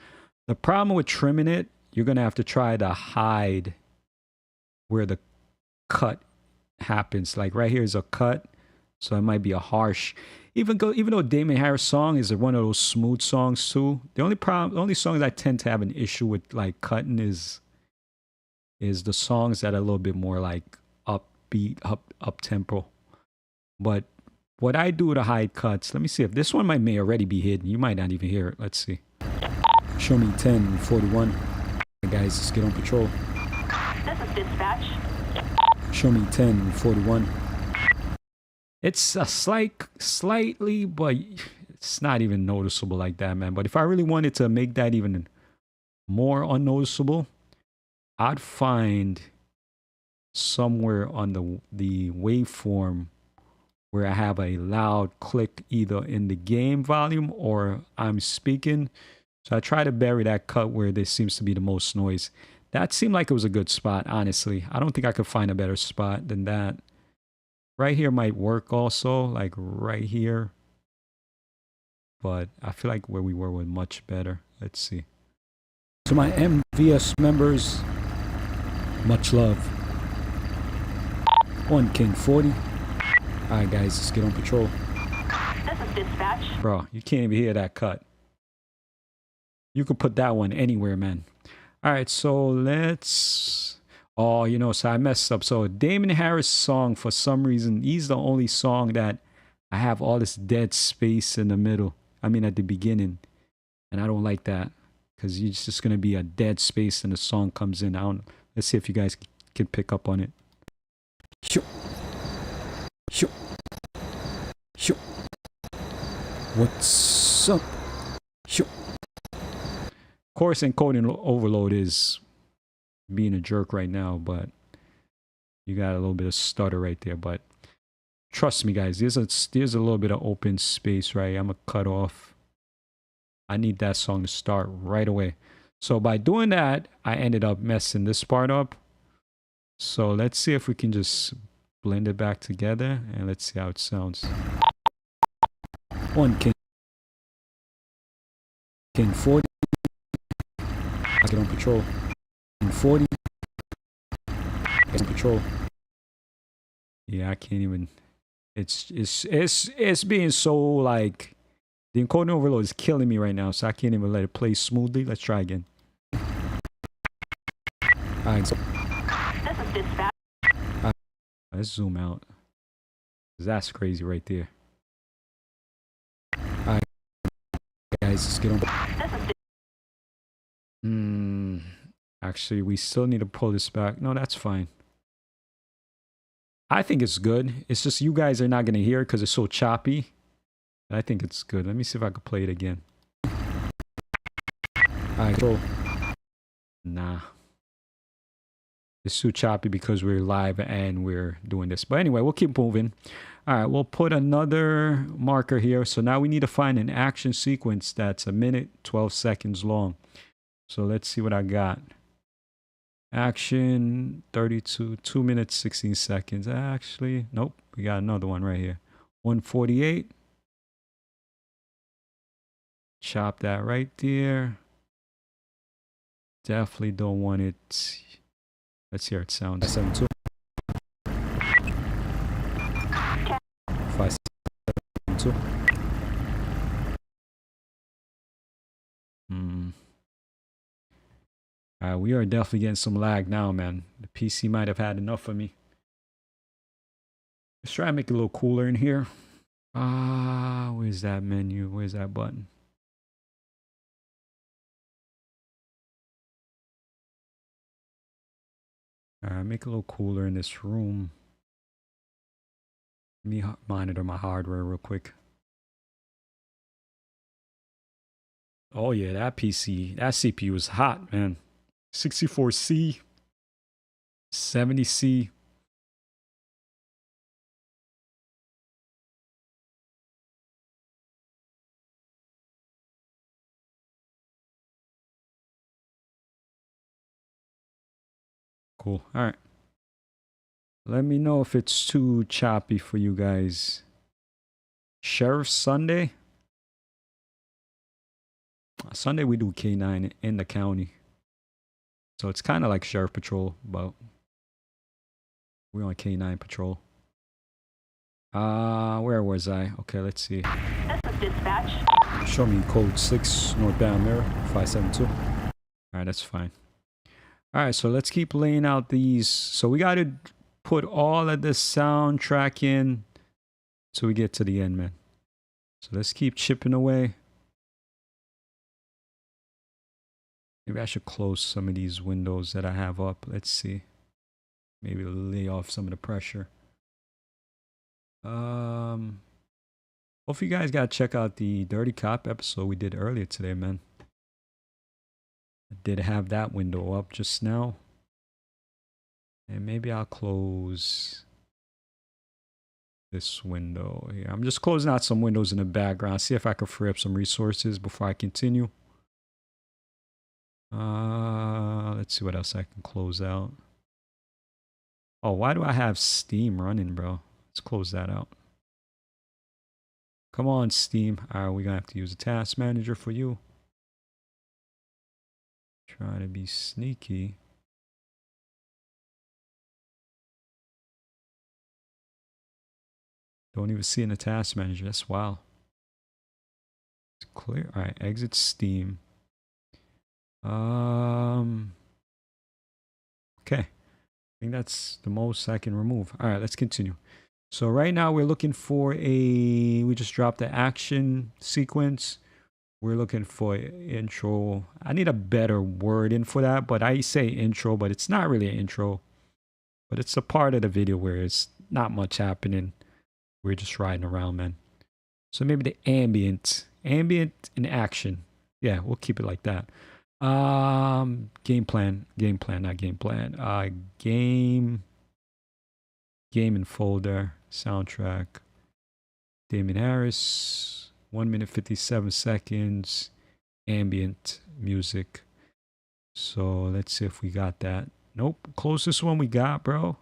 The problem with trimming it, you're going to have to try to hide where the cut happens. Like right here is a cut, so it might be a harsh. Even though Damon Harris song is one of those smooth songs too, the only songs I tend to have an issue with like cutting is the songs that are a little bit more like upbeat, up tempo. But what I do to hide cuts, let me see if this one may already be hidden. You might not even hear it. Let's see. Show me 10:41. Guys, let's get on patrol. This is dispatch. Show me 10:41. It's a slightly, but it's not even noticeable like that, man. But if I really wanted to make that even more unnoticeable, I'd find somewhere on the waveform where I have a loud click either in the game volume or I'm speaking. So I try to bury that cut where there seems to be the most noise. That seemed like it was a good spot, honestly. I don't think I could find a better spot than that. Right here might work also, like right here. But I feel like where we were was much better. Let's see. To my MVS members, much love. On King 40. All right, guys, let's get on patrol. This is dispatch. Bro, you can't even hear that cut. You could put that one anywhere, man. All right, so let's... Oh, so I messed up. So Damon Harris song, for some reason, he's the only song that I have all this dead space in the middle. I mean, at the beginning. And I don't like that. Because it's just going to be a dead space and the song comes in. Let's see if you guys can pick up on it. What's up? Of course, encoding overload is being a jerk right now, but you got a little bit of stutter right there. But trust me, guys, there's a little bit of open space, right? I'm gonna cut off. I need that song to start right away. So by doing that, I ended up messing this part up. So let's see if we can just blend it back together and let's see how it sounds. One King 40. I get on patrol. King 40. Get on patrol. Yeah, I can't even. It's being so like the encoding overload is killing me right now, so I can't even let it play smoothly. Let's try again. Alright, so This is dispatch. let's zoom out. That's crazy right there. Alright, guys, let's get on. This is Actually, we still need to pull this back. No, that's fine. I think it's good. It's just you guys are not going to hear it because it's so choppy. But I think it's good. Let me see if I can play it again. Alright, cool. Nah. It's too choppy because we're live and we're doing this. But anyway, we'll keep moving. All right, we'll put another marker here. So now we need to find an action sequence that's 1minute, 12 seconds long. So let's see what I got. Action 32, 2 minutes, 16 seconds. Actually, nope. We got another one right here. 148. Chop that right there. Definitely don't want it. Let's hear it sound. 7-2. 5-2. We are definitely getting some lag now, man. The PC might have had enough of me. Let's try and make it a little cooler in here. Where's that menu? Where's that button? Make it a little cooler in this room. Let me monitor my hardware real quick. Oh yeah, that PC, that CPU is hot, man. 64C, 70C. Cool. All right. Let me know if it's too choppy for you guys. Sheriff Sunday. Sunday we do K9 in the county. So it's kind of like Sheriff Patrol, but we're on K9 Patrol. Where was I? Okay, let's see. This is dispatch. Show me code 6, northbound mirror, 572. Alright, that's fine. Alright, so let's keep laying out these. So we got to put all of this soundtrack in so we get to the end, man. So let's keep chipping away. Maybe I should close some of these windows that I have up. Let's see. Maybe lay off some of the pressure. Hopefully you guys got to check out the Dirty Cop episode we did earlier today, man. I did have that window up just now. And maybe I'll close this window here. I'm just closing out some windows in the background. See if I can free up some resources before I continue. Let's see what else I can close out. Oh, why do I have Steam running, bro? Let's close that out. Come on, Steam. All right, we're going to have to use a task manager for you. Trying to be sneaky. Don't even see in the task manager. That's wild. It's clear. All right, exit Steam. Okay. I think that's the most I can remove. All right, let's continue. So right now we're looking for we just dropped the action sequence. We're looking for intro. I need a better word in for that, but I say intro, but it's not really an intro. But it's a part of the video where it's not much happening. We're just riding around, man. So maybe the ambient in action. Yeah, we'll keep it like that. Game plan, not game plan. Game and folder, soundtrack. Damien Harris, 1 minute 57 seconds, ambient music. So let's see if we got that. Nope, closest one we got, bro.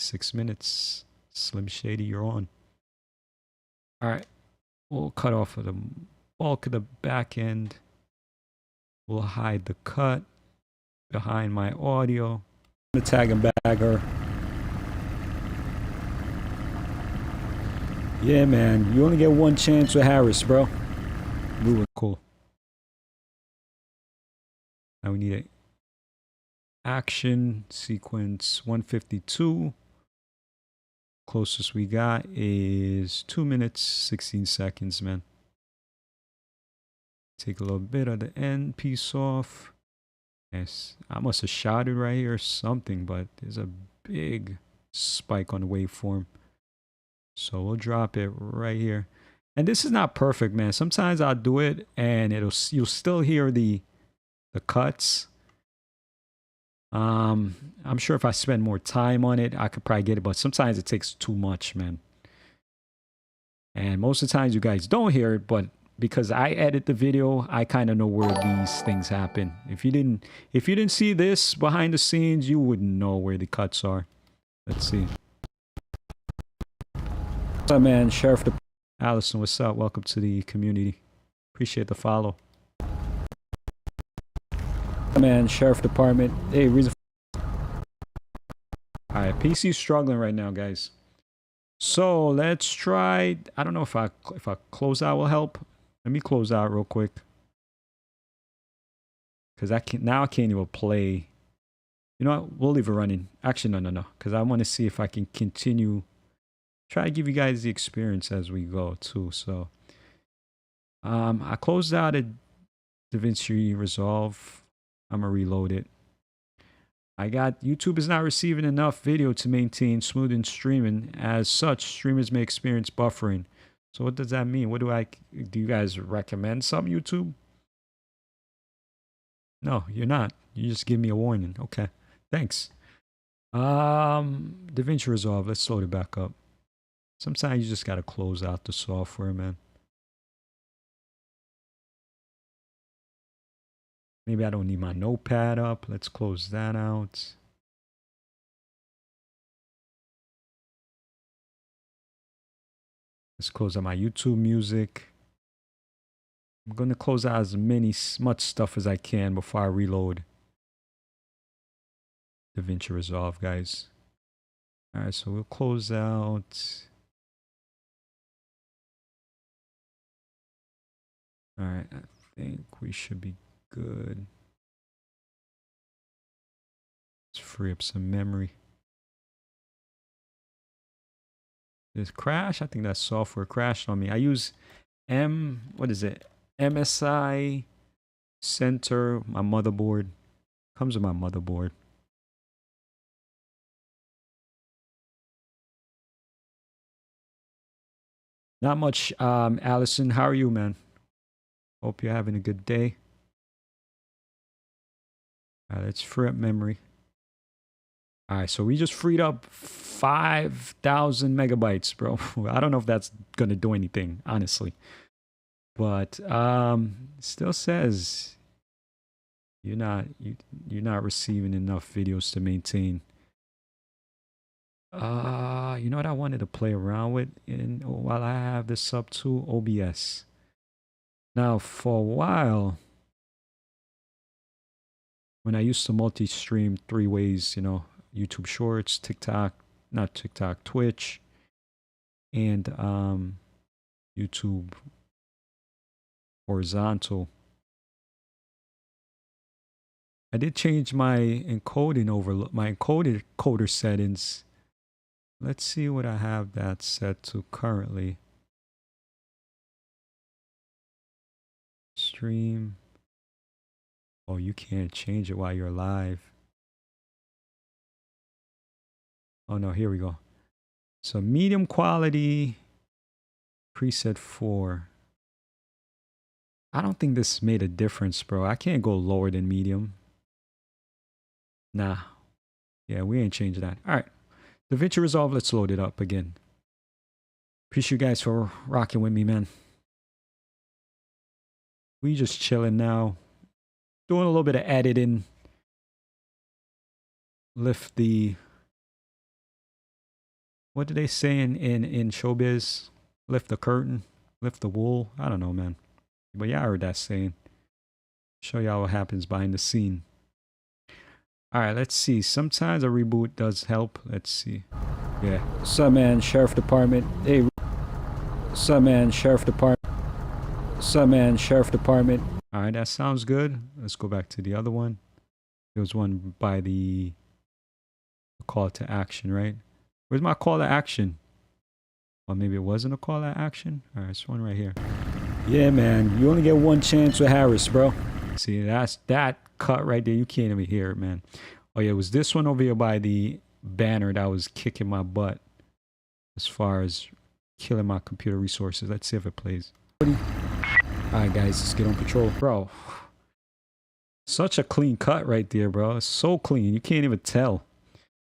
6 minutes. Slim Shady, you're on. All right, we'll cut off of the bulk of the back end. We'll hide the cut behind my audio. I'm gonna tag and bagger. Yeah, man, you only get one chance with Harris, bro. We were cool. Now we need an action sequence 152. Closest we got is 2 minutes, 16 seconds, man. Take a little bit of the end piece off. Yes, I must have shouted right here or something, but there's a big spike on the waveform. So we'll drop it right here. And this is not perfect, man. Sometimes I'll do it and you'll still hear the cuts. I'm sure if I spend more time on it, I could probably get it, but sometimes it takes too much, man. And most of the times you guys don't hear it, but because I edit the video, I kind of know where these things happen. If you didn't see this behind the scenes, you wouldn't know where the cuts are. Let's see. What's up, man? Sheriff Allison, what's up? Welcome to the community. Appreciate the follow. Man, Sheriff Department. Hey, reason. Alright, PC's struggling right now, guys. So let's try. I don't know if I close out will help. Let me close out real quick. Because I can't even play. You know what? We'll leave it running. Actually, no. Because I want to see if I can continue. Try to give you guys the experience as we go too. So I closed out a Davinci Resolve. I'm gonna reload it. I got YouTube is not receiving enough video to maintain smooth and streaming. As such, streamers may experience buffering. So what does that mean? Do you guys recommend some YouTube? No, you're not. You just give me a warning. Okay, thanks. Davinci Resolve. Let's load it back up. Sometimes you just gotta close out the software, man. Maybe I don't need my notepad up. Let's close that out. Let's close out my YouTube music. I'm going to close out as much stuff as I can before I reload Davinci Resolve, guys. All right, so we'll close out. All right, I think we should be good. Let's free up some memory. This crash, I think that software crashed on me. I use what is it? MSI Center, my motherboard. Comes with my motherboard. Not much, Allison. How are you, man? Hope you're having a good day. All right, let's free up memory. All right, so we just freed up 5,000 megabytes, bro. I don't know if that's gonna do anything, honestly. But still says you're not receiving enough videos to maintain. You know what I wanted to play around with while I have this up to OBS. Now, for a while, when I used to multi-stream 3 ways, you know, YouTube Shorts, Twitch, and YouTube horizontal. I did change my encoder settings. Let's see what I have that set to currently. Stream. Oh, you can't change it while you're live. Oh no, here we go. So medium quality, preset 4. I don't think this made a difference, bro. I can't go lower than medium. Nah. Yeah, we ain't changing that. All right. Davinci Resolve, let's load it up again. Appreciate you guys for rocking with me, man. We just chilling now. Doing a little bit of editing. Lift the... What do they say in showbiz? Lift the curtain. Lift the wool. I don't know, man. But yeah, I heard that saying. Show y'all what happens behind the scene. All right, let's see. Sometimes a reboot does help. Let's see. Yeah. What's up, man? Sheriff Department. Hey. What's up, man? Sheriff Department. What's up, man? Sheriff Department. All right, that sounds good. Let's go back to the other one. There was one by the call to action, right? Where's my call to action? Or maybe it wasn't a call to action. All right, it's one right here. Yeah, man. You only get one chance with Harris, bro. See, that's that cut right there. You can't even hear it, man. Oh, yeah, it was this one over here by the banner that was kicking my butt as far as killing my computer resources. Let's see if it plays. Alright guys, let's get on patrol. Bro, such a clean cut right there, bro. It's so clean. You can't even tell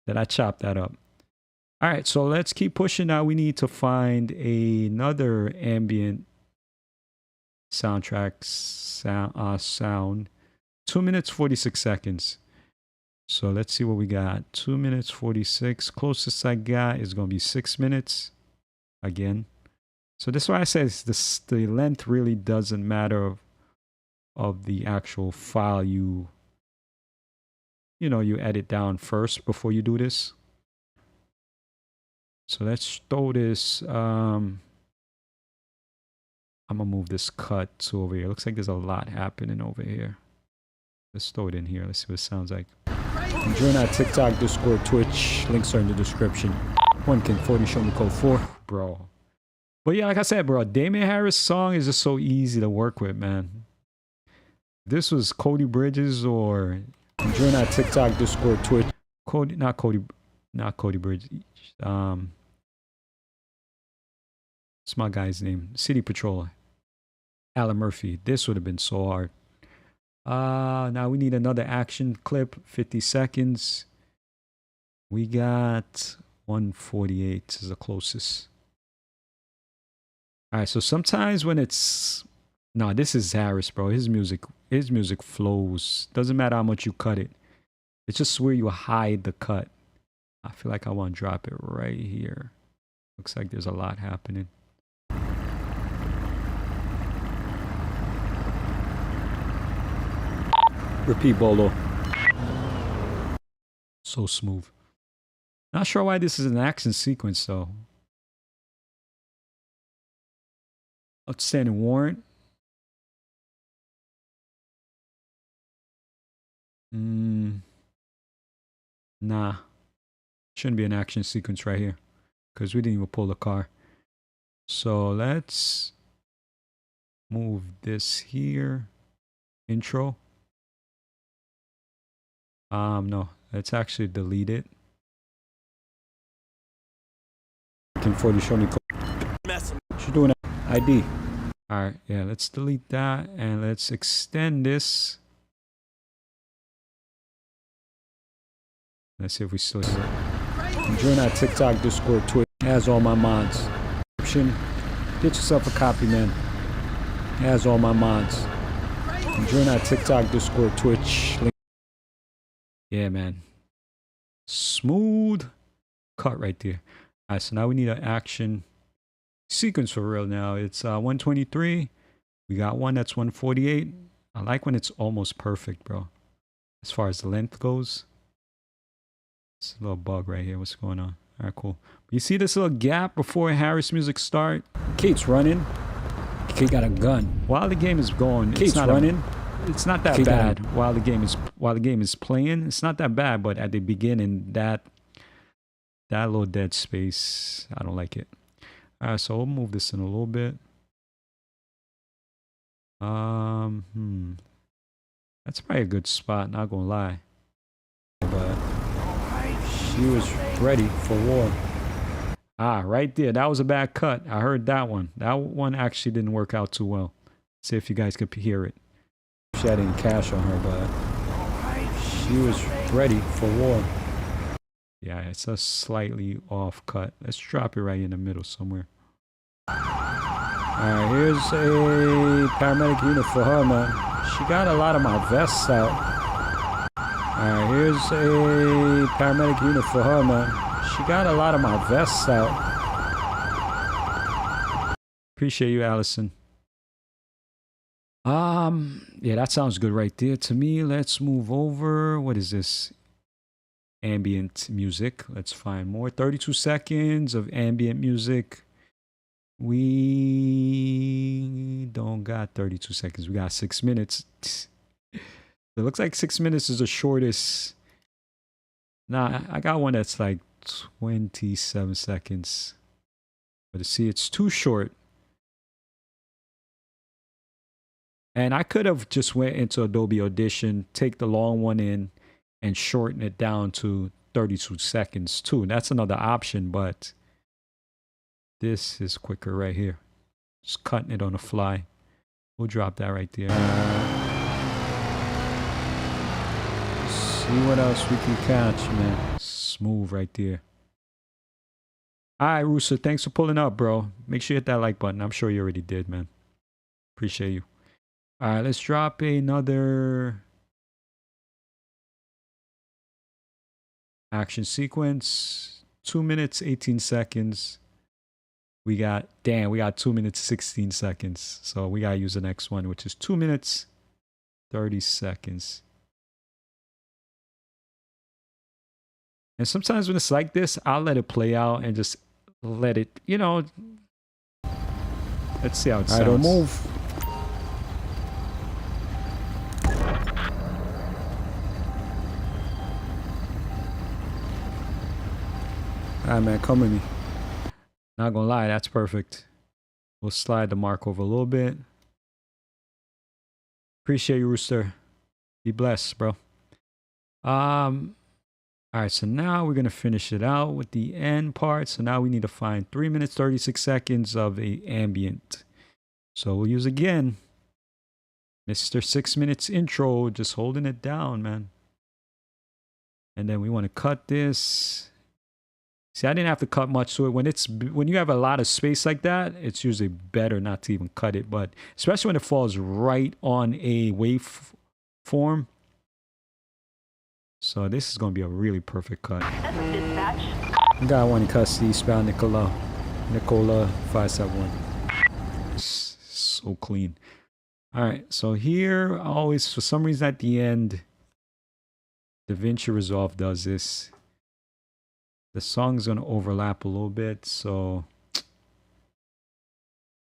that I chopped that up. Alright, so let's keep pushing now. We need to find another ambient soundtrack sound. 2 minutes 46 seconds. So let's see what we got. 2 minutes 46. Closest I got is going to be 6 minutes again. So this is why I say the length really doesn't matter of the actual file you edit down first before you do this. So let's throw this. I'm gonna move this cut to over here. Looks like there's a lot happening over here. Let's throw it in here. Let's see what it sounds like. Join our TikTok, Discord, Twitch. Links are in the description. 1King40, show me code 4. Bro. But yeah, like I said, bro, Damien Harris' song is just so easy to work with, man. This was Cody Bridges or join our TikTok, Discord, Twitch. Not Cody Bridges. What's my guy's name? City Patrol. Alan Murphy. This would have been so hard. Now we need another action clip. 50 seconds. We got 148 is the closest. All right, so sometimes when it's... No, this is Harris, bro. His music flows. Doesn't matter how much you cut it. It's just where you hide the cut. I feel like I want to drop it right here. Looks like there's a lot happening. Repeat, Bolo. So smooth. Not sure why this is an action sequence, though. Outstanding warrant. Nah. Shouldn't be an action sequence right here. Because we didn't even pull the car. So let's move this here. Intro. No. Let's actually delete it. 40 show me code. What you doing? ID. Alright, yeah, let's delete that and let's extend this. Let's see if we still see it. Join our TikTok, Discord, Twitch. Has all my mods. Get yourself a copy, man. Has all my mods. Join our TikTok, Discord, Twitch. Yeah, man. Smooth cut right there. All right, so now we need an action sequence for real now. It's 123. We got one that's 148. I like when it's almost perfect, bro. As far as the length goes. It's a little bug right here. What's going on? All right, cool. You see this little gap before Harris music start? Kate's running. Kate got a gun. While the game is going, Kate's not running. It's not that bad. While the game is playing, it's not that bad. But at the beginning, that little dead space, I don't like it. All right, so we'll move this in a little bit. That's probably a good spot. Not gonna lie, but she was ready for war. Ah, right there. That was a bad cut. I heard that one. That one actually didn't work out too well. See if you guys could hear it. She had any cash on her, but she was ready for war. Yeah, it's a slightly off cut. Let's drop it right in the middle somewhere. Alright, here's a paramedic unit for her, man. She got a lot of my vests out. Alright, here's a paramedic unit for her, man. She got a lot of my vests out. Appreciate you, Allison. Yeah, that sounds good right there to me. Let's move over. What is this? Ambient music. Let's find more. 32 seconds of ambient music. We don't got 32 seconds. We got 6 minutes. It looks like 6 minutes is the shortest. Nah, I got one that's like 27 seconds. But see, it's too short. And I could have just went into Adobe Audition, take the long one in, and shorten it down to 32 seconds too. That's another option, but this is quicker right here. Just cutting it on the fly. We'll drop that right there. See what else we can catch, man. Smooth right there. All right, Rooster, thanks for pulling up, bro. Make sure you hit that like button. I'm sure you already did, man. Appreciate you. All right, let's drop another action sequence. 2 minutes, 18 seconds. We got 2 minutes, 16 seconds. So we got to use the next one, which is 2 minutes, 30 seconds. And sometimes when it's like this, I'll let it play out and just let it, you know. Let's see how it sounds. I don't move. All right, man, come with me. Not gonna lie, that's perfect. We'll slide the mark over a little bit. Appreciate you, Rooster. Be blessed, bro. All right, so now we're gonna finish it out with the end part. So now we need to find 3 minutes, 36 seconds of a ambient. So we'll use again Mr. 6 minutes intro, just holding it down, man. And then we want to cut this. See, I didn't have to cut much to it. When you have a lot of space like that, it's usually better not to even cut it. But especially when it falls right on a waveform. So this is going to be a really perfect cut. This is dispatch. Guy one in custody, spell Nicola 571. So clean. All right, so here always, for some reason at the end, Davinci Resolve does this. The song's going to overlap a little bit, so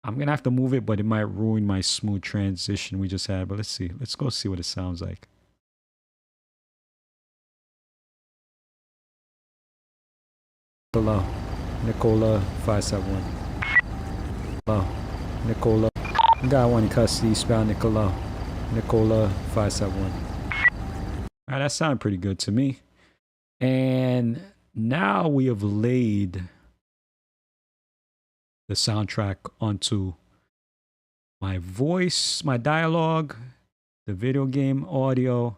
I'm going to have to move it, but it might ruin my smooth transition we just had. But let's see. Let's go see what it sounds like. Hello, Nicola 571. Hello, Nicola. Got one in custody, spell Nicola 571. All right, that sounded pretty good to me. And now we have laid the soundtrack onto my voice, my dialogue, the video game audio.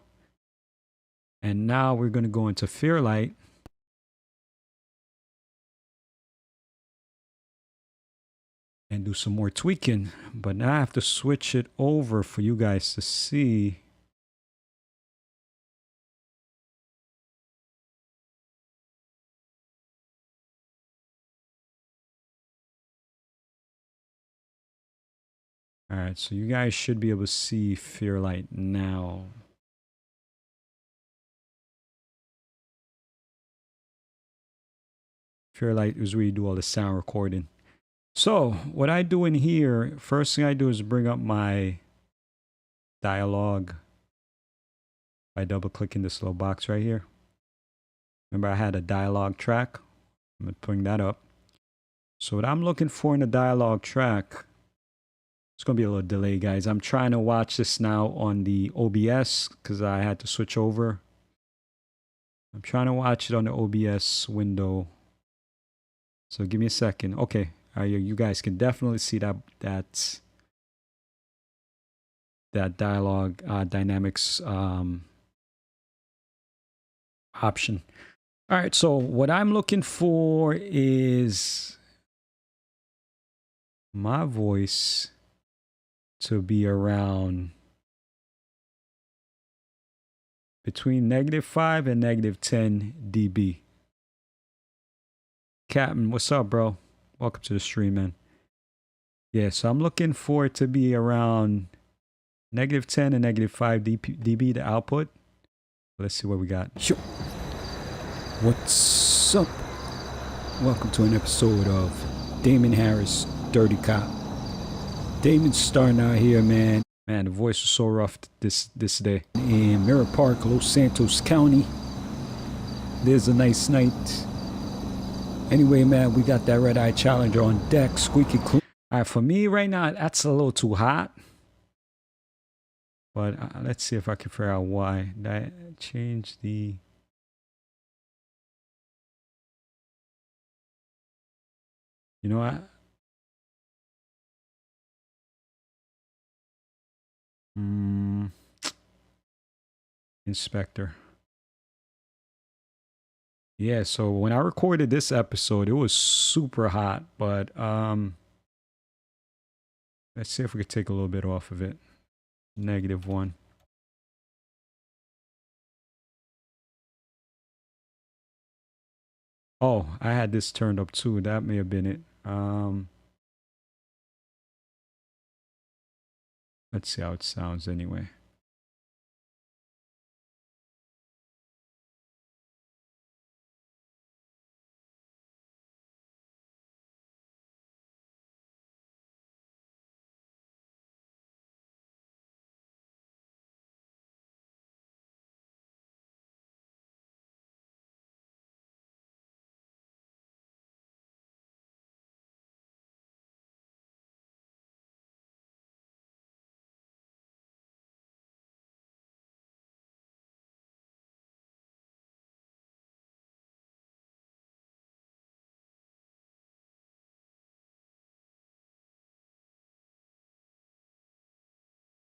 And now we're going to go into Fairlight. And do some more tweaking. But now I have to switch it over for you guys to see. All right, so you guys should be able to see Fairlight now. Fairlight is where you do all the sound recording. So what I do in here, first thing I do is bring up my dialogue by double clicking this little box right here. Remember I had a dialogue track. I'm going to bring that up. So what I'm looking for in the dialogue track, it's going to be a little delay, guys. I'm trying to watch this now on the OBS because I had to switch over. I'm trying to watch it on the OBS window. So give me a second. Okay. You guys can definitely see that dialogue dynamics option. All right, so what I'm looking for is my voice to be around between -5 and -10 dB. Captain, what's up, bro? Welcome to the stream, man. Yeah, so I'm looking for it to be around -10 and -5 dB, the output. Let's see what we got. What's up? Welcome to an episode of Damon Harris, Dirty Cop. Damon's starting out here, man. Man, the voice was so rough this day. In Mirror Park, Los Santos County. There's a nice night. Anyway, man, we got that red eye challenger on deck, squeaky clean. All right, for me right now, that's a little too hot. But let's see if I can figure out why. That changed the You know what? Mm, inspector. Yeah, so when I recorded this episode, it was super hot, but let's see if we could take a little bit off of it. -1. Oh, I had this turned up too. That may have been it. Let's see how it sounds anyway.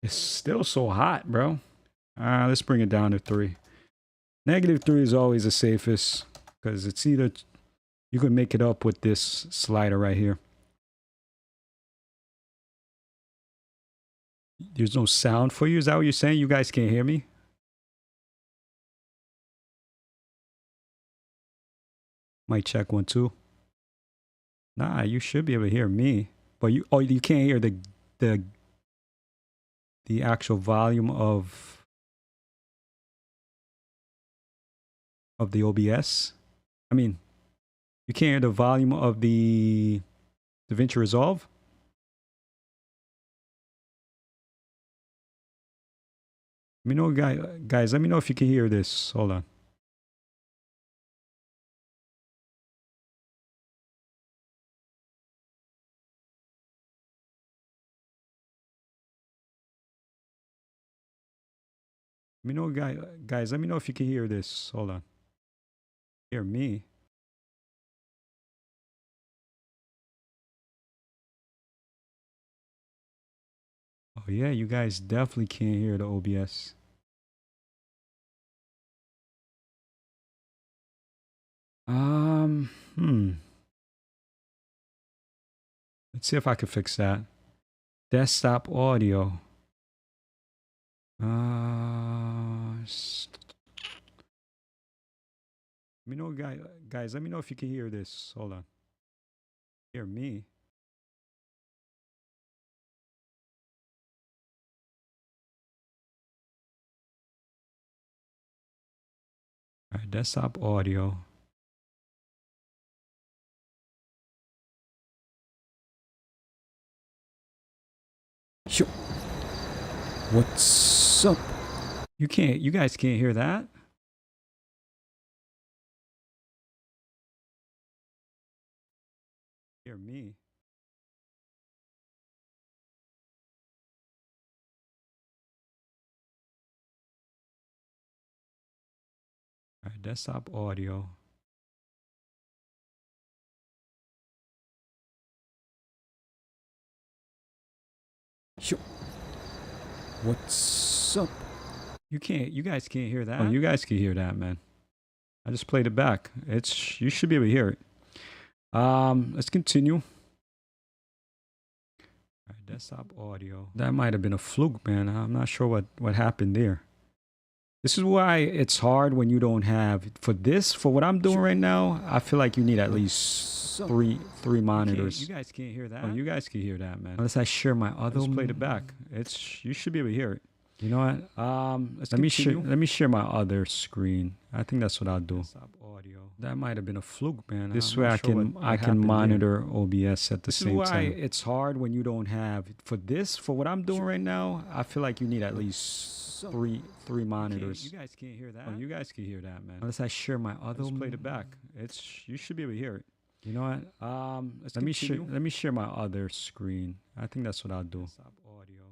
It's still so hot, bro. Let's bring it down to 3. -3 is always the safest because it's either you can make it up with this slider right here. There's no sound for you. Is that what you're saying? You guys can't hear me? Might check 1, 2. Nah, you should be able to hear me. But you can't hear the the actual volume of the OBS. I mean, you can't hear the volume of the DaVinci Resolve. Let me know, guys. Let me know if you can hear this. Hold on. Let me know, guys. Let me know if you can hear this. Hold on. Hear me? Oh yeah, you guys definitely can't hear the OBS. Hmm. Let's see if I can fix that. Desktop audio. Let me know, guys. Let me know if you can hear this. Hold on. Hear me? All right, desktop audio. Yo, what's up? You guys can't hear that? Hear me? All right, desktop audio. Yo, what's up? You guys can't hear that? Oh, you guys can hear that, man. I just played it back. You should be able to hear it. Let's continue. All right, desktop audio. That might have been a fluke, man. I'm not sure what happened there. This is why it's hard when you don't have for what I'm doing right now. I feel like you need at least three monitors. You guys can't hear that. Oh, you guys can hear that, man. Unless I share my other. Just played it back. You should be able to hear it. You know what? Let me share my other screen. I think that's what I'll do. Audio. That might have been a fluke, man. This way I can monitor OBS at the same time. It's hard when you don't have for what I'm doing right now. I feel like you need at least three monitors. You guys can't hear that. Oh, you guys can hear that, man. Unless I share my other. Just played it back. You should be able to hear it. You know what? Let me share my other screen. I think that's what I'll do. Audio.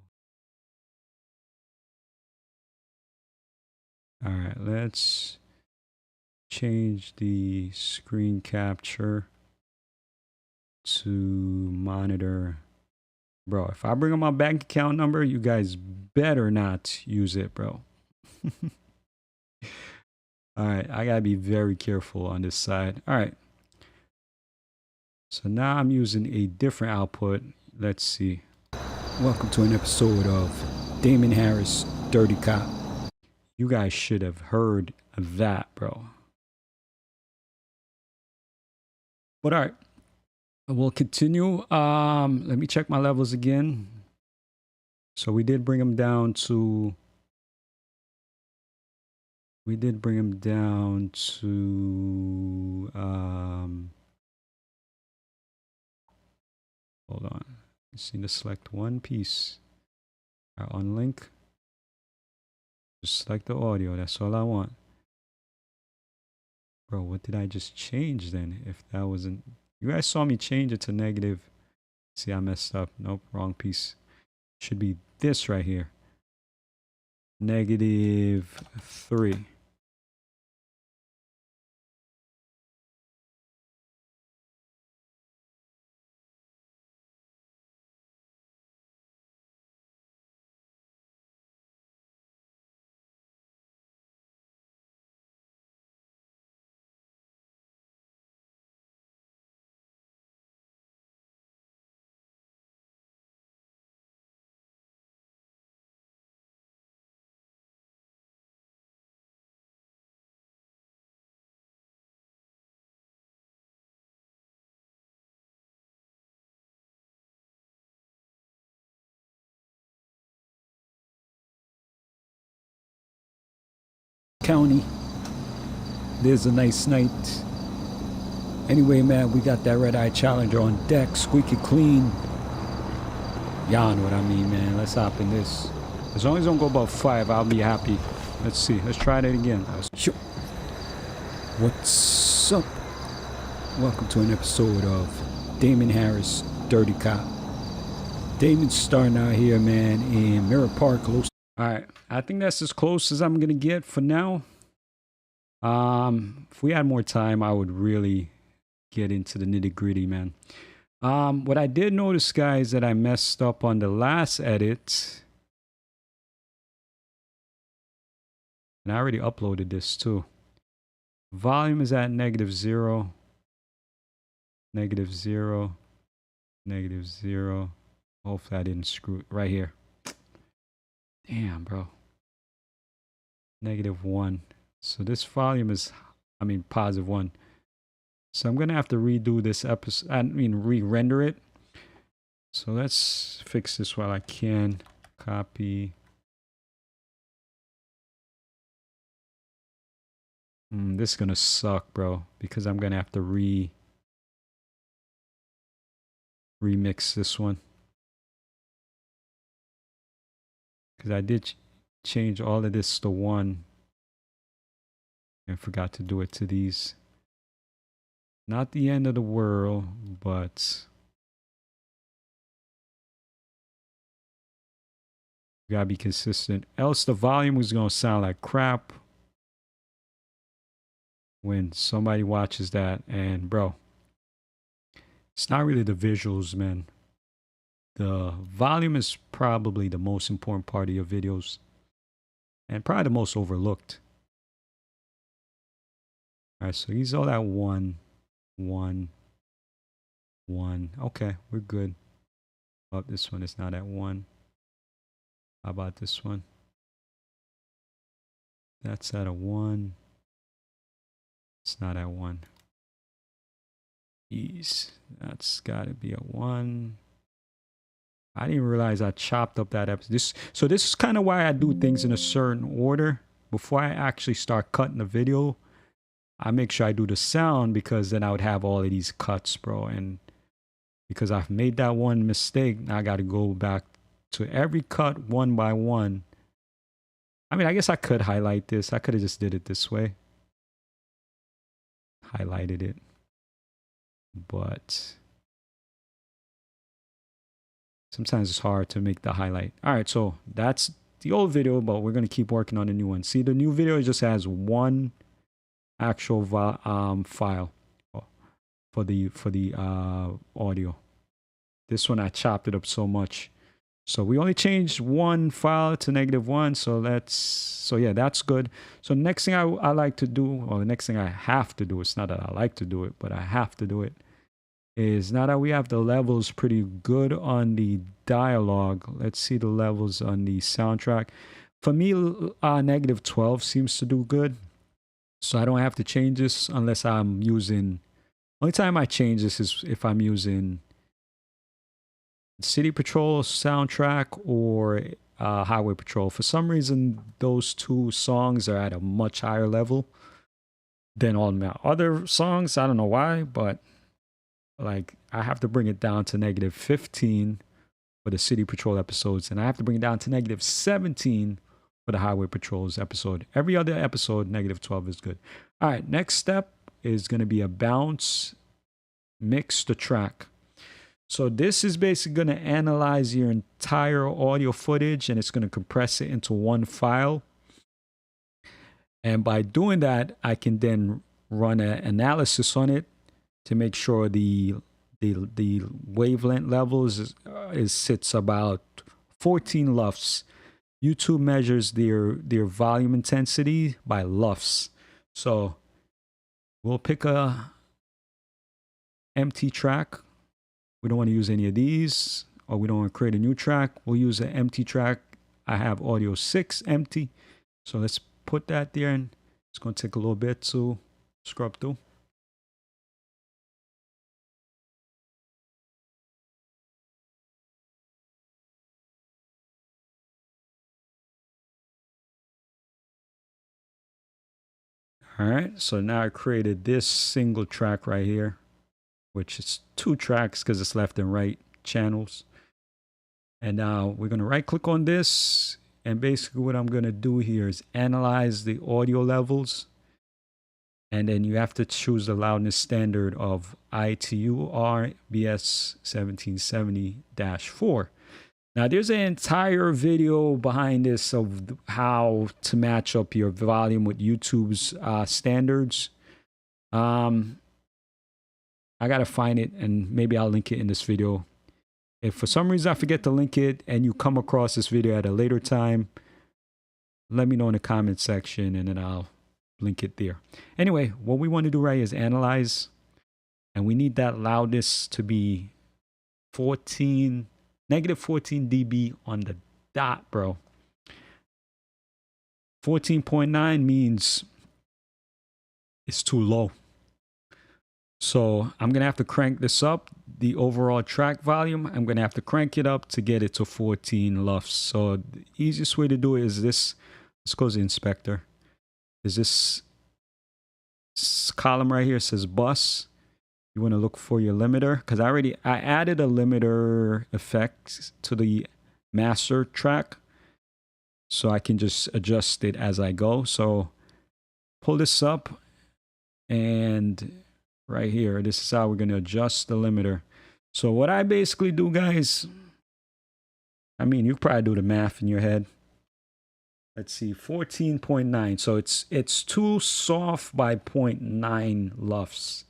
All right, let's change the screen capture. to monitor. Bro, if I bring up my bank account number, you guys better not use it, bro. All right, I gotta be very careful on this side. All right. So now I'm using a different output. Let's see. Welcome to an episode of Damon Harris, Dirty Cop. You guys should have heard that, bro. But all right, we'll continue. Let me check my levels again. So we did bring them down to. Hold on. Just need to select one piece. All right, on link. Just select the audio. That's all I want. Bro, what did I just change then? If that wasn't... You guys saw me change it to negative. See, I messed up. Nope, wrong piece. Should be this right here. -3. County. There's a nice night. Anyway, man, we got that Red Eye Challenger on deck, squeaky clean. Y'all know what I mean, man. Let's hop in this. As long as I don't go above 5, I'll be happy. Let's see. Let's try that again. What's up? Welcome to an episode of Damon Harris, Dirty Cop. Damon's starting out here, man, in Mirror Park. All right. I think that's as close as I'm going to get for now. If we had more time, I would really get into the nitty gritty, man. What I did notice, guys, that I messed up on the last edit. And I already uploaded this too. Volume is at -0. -0. -0. Hopefully I didn't screw it right here. Damn, bro. -1. So this volume is, +1. So I'm gonna have to redo this episode. Re-render it. So let's fix this while I can. Copy. This is gonna suck, bro, because I'm gonna have to remix this one. Because I did change all of this to 1. And forgot to do it to these. Not the end of the world, but you gotta be consistent. Else the volume is gonna sound like crap when somebody watches that. And bro, it's not really the visuals, man. The volume is probably the most important part of your videos. And probably the most overlooked. Alright, so he's all at 1. 1. Okay, we're good. Oh, this one is not at 1. How about this one? That's at a 1. It's not at 1. Ease. That's got to be a 1. I didn't realize I chopped up that episode. So this is kind of why I do things in a certain order. Before I actually start cutting the video, I make sure I do the sound, because then I would have all of these cuts, bro. And because I've made that one mistake, now I got to go back to every cut one by one. I guess I could highlight this. I could have just did it this way. Highlighted it. But sometimes it's hard to make the highlight. All right, so that's the old video, but we're going to keep working on the new one. See, the new video just has one actual file. for the audio. This one I chopped it up so much. So we only changed one file to -1. So yeah, that's good. So next thing I like to do, or the next thing I have to do, it's not that I like to do it, but I have to do it, is now that we have the levels pretty good on the dialogue, let's see the levels on the soundtrack. For me, -12 seems to do good. So I don't have to change this unless I'm using, only time I change this is if I'm using City Patrol soundtrack or Highway Patrol. For some reason, those two songs are at a much higher level than all my other songs. I don't know why, but like I have to bring it down to -15 for the City Patrol episodes, and I have to bring it down to -17 for the Highway Patrol's episode. Every other episode, -12 is good. All right, next step is going to be a bounce, mix the track. So this is basically going to analyze your entire audio footage, and it's going to compress it into one file. And by doing that, I can then run an analysis on it to make sure the wavelength levels sits about 14 LUFS. YouTube measures their volume intensity by LUFS. So we'll pick a empty track. We don't want to use any of these, or we don't want to create a new track. We'll use an empty track. I have audio 6 empty. So let's put that there, and it's going to take a little bit to scrub through. All right, so now I created this single track right here, which is 2 tracks because it's left and right channels. And now we're going to right click on this. And basically what I'm going to do here is analyze the audio levels. And then you have to choose the loudness standard of ITU-R BS 1770-4. Now, there's an entire video behind this of how to match up your volume with YouTube's standards. I got to find it, and maybe I'll link it in this video. If for some reason I forget to link it and you come across this video at a later time, let me know in the comment section, and then I'll link it there. Anyway, what we want to do right is analyze, and we need that loudness to be -14 dB on the dot, bro. 14.9 means it's too low. So I'm going to have to crank this up. The overall track volume, I'm going to have to crank it up to get it to 14 LUFS. So the easiest way to do it is this. Let's close the inspector. Is this column right here says bus. You want to look for your limiter, because I added a limiter effect to the master track, so I can just adjust it as I go. So pull this up, and right here, this is how we're going to adjust the limiter. So what I basically do, guys, I mean, you probably do the math in your head. Let's see, 14.9. So it's too soft by 0.9 LUFS.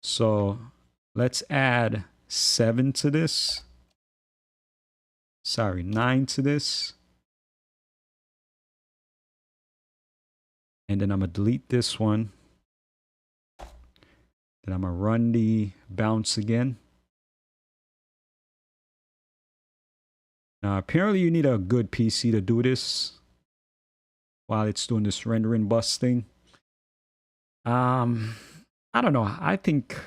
So let's add 7 to this. Sorry, 9 to this. And then I'm going to delete this one. Then I'm going to run the bounce again. Now, apparently you need a good PC to do this while it's doing this rendering bus thing. I don't know. I think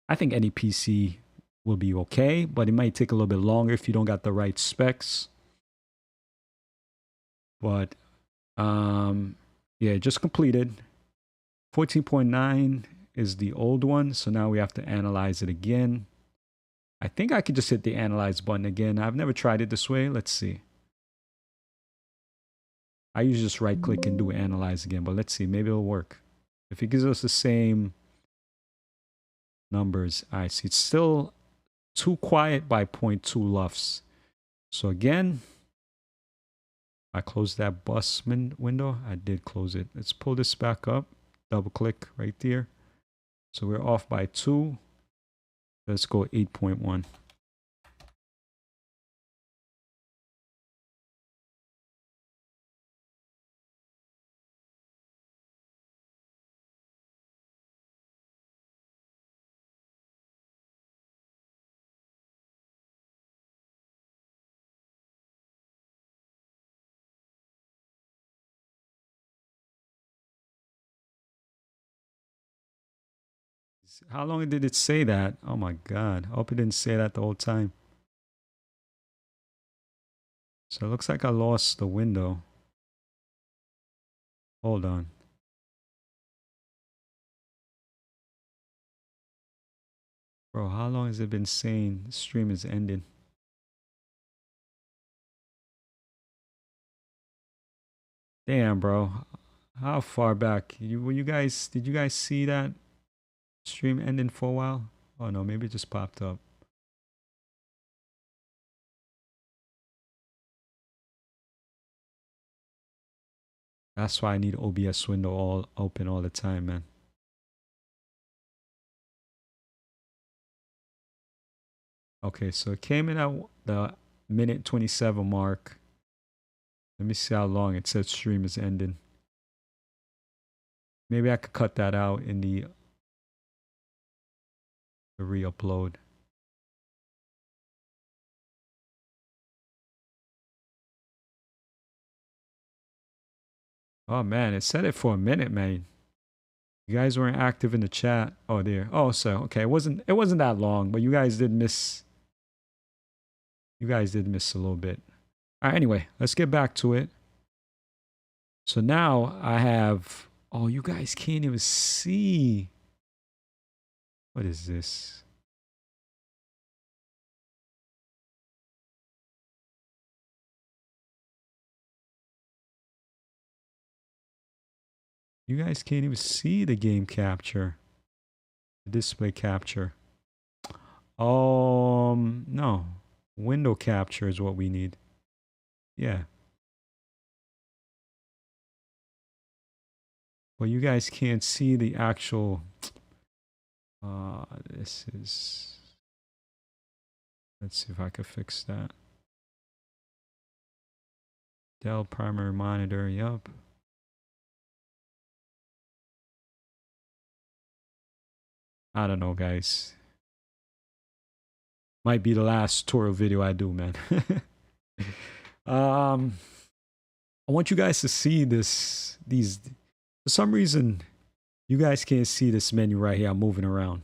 any PC will be okay, but it might take a little bit longer if you don't got the right specs. But yeah, just completed. 14.9 is the old one, so now we have to analyze it again. I think I could just hit the analyze button again. I've never tried it this way. Let's see. I usually just right click and do analyze again, but let's see, maybe it'll work. If it gives us the same numbers, I see it's still too quiet by 0.2 LUFS. So again, I closed that bus window. I did close it. Let's pull this back up. Double click right there. So we're off by 2. Let's go 8.1. How long did it say that? Oh my God. I hope it didn't say that the whole time. So it looks like I lost the window. Hold on. Bro, how long has it been saying the stream is ending? Damn, bro. How far back? Did you guys see that stream ending for a while? Oh no, maybe it just popped up. That's why I need OBS window all open all the time, man. Okay, so it came in at the minute 27 mark. Let me see how long it said stream is ending. Maybe I could cut that out in the re-upload. Oh man, it said it for a minute, man. You guys weren't active in the chat. Oh there. Oh, so okay, it wasn't that long, but you guys did miss a little bit. All right, anyway, let's get back to it. So now I have, oh, you guys can't even see. What is this? You guys can't even see the game capture, the display capture. No. Window capture is what we need. Yeah. Well, you guys can't see the actual, this is, let's see if I can fix that. Dell primary monitor, yup. I don't know, guys. Might be the last tutorial video I do, man. I want you guys to see these. For some reason, you guys can't see this menu right here. I'm moving around.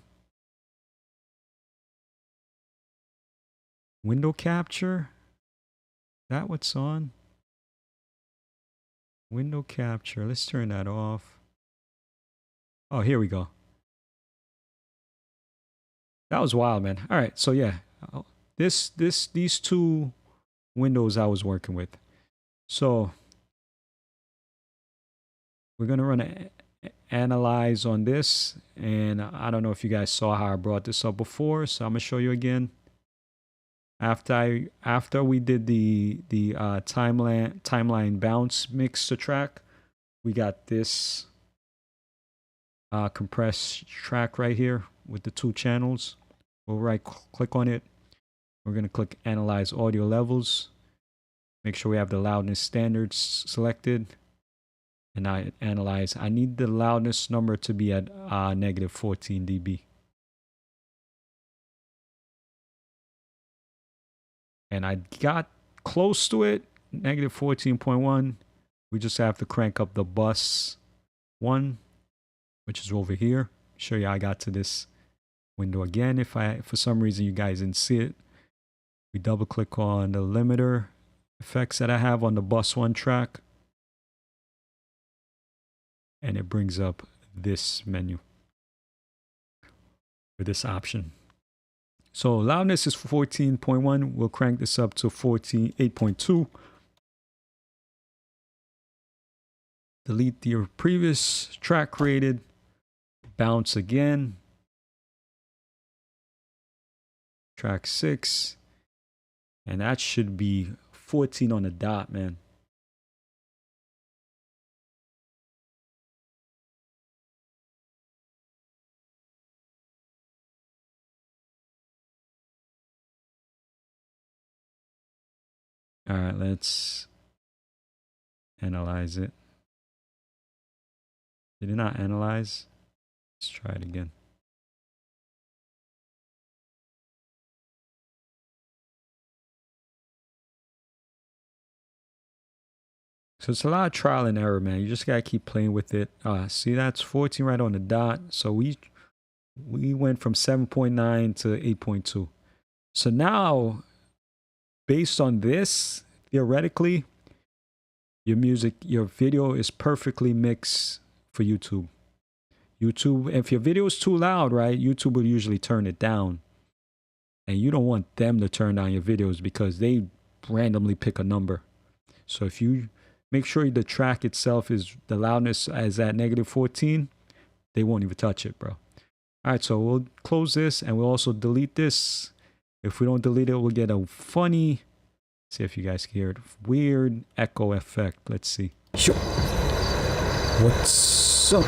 Window capture. That what's on? Window capture. Let's turn that off. Oh, here we go. That was wild, man. All right, so yeah, these two windows I was working with. So we're gonna run an analyze on this, and I don't know if you guys saw how I brought this up before, so I'm gonna show you again. After we did the timeline bounce mix to track, we got this compressed track right here with the 2 channels. We'll right click on it. We're going to click analyze audio levels. Make sure we have the loudness standards selected. And I analyze. I need the loudness number to be at negative 14 dB. And I got close to it, negative 14.1. We just have to crank up the bus 1, which is over here. Show you how I got to this window again. If for some reason you guys didn't see it, we double click on the limiter effects that I have on the bus 1 track, and it brings up this menu with this option. So loudness is 14.1. We'll crank this up to 8.2. Delete your previous track created. Bounce again. Track 6. And that should be 14 on the dot, man. All right, let's analyze it. Did it not analyze? Let's try it again. So it's a lot of trial and error, man. You just gotta keep playing with it. See, that's 14 right on the dot. So we went from 7.9 to 8.2. So now, based on this, theoretically, your video is perfectly mixed for YouTube. If your video is too loud, right, YouTube will usually turn it down. And you don't want them to turn down your videos because they randomly pick a number. So if you make sure the track itself is, the loudness is at -14, they won't even touch it, bro. All right, so we'll close this and we'll also delete this. If we don't delete it, we'll get a funny, see if you guys can hear it, weird echo effect. Let's see. Sure. What's up?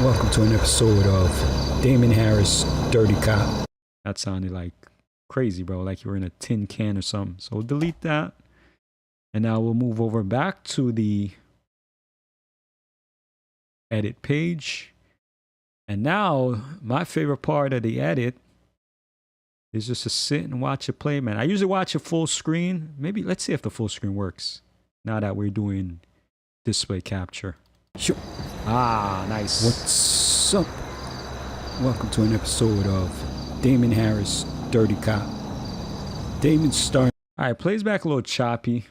Welcome to an episode of Damon Harris, Dirty Cop. That sounded like crazy, bro, like you were in a tin can or something. So we'll delete that. And now we'll move over back to the edit page. And now my favorite part of the edit is just to sit and watch it play, man. I usually watch it full screen. Maybe let's see if the full screen works now that we're doing display capture. Sure. Ah, nice. What's up? Welcome to an episode of Damon Harris, Dirty Cop. Damon's starting. All right, plays back a little choppy.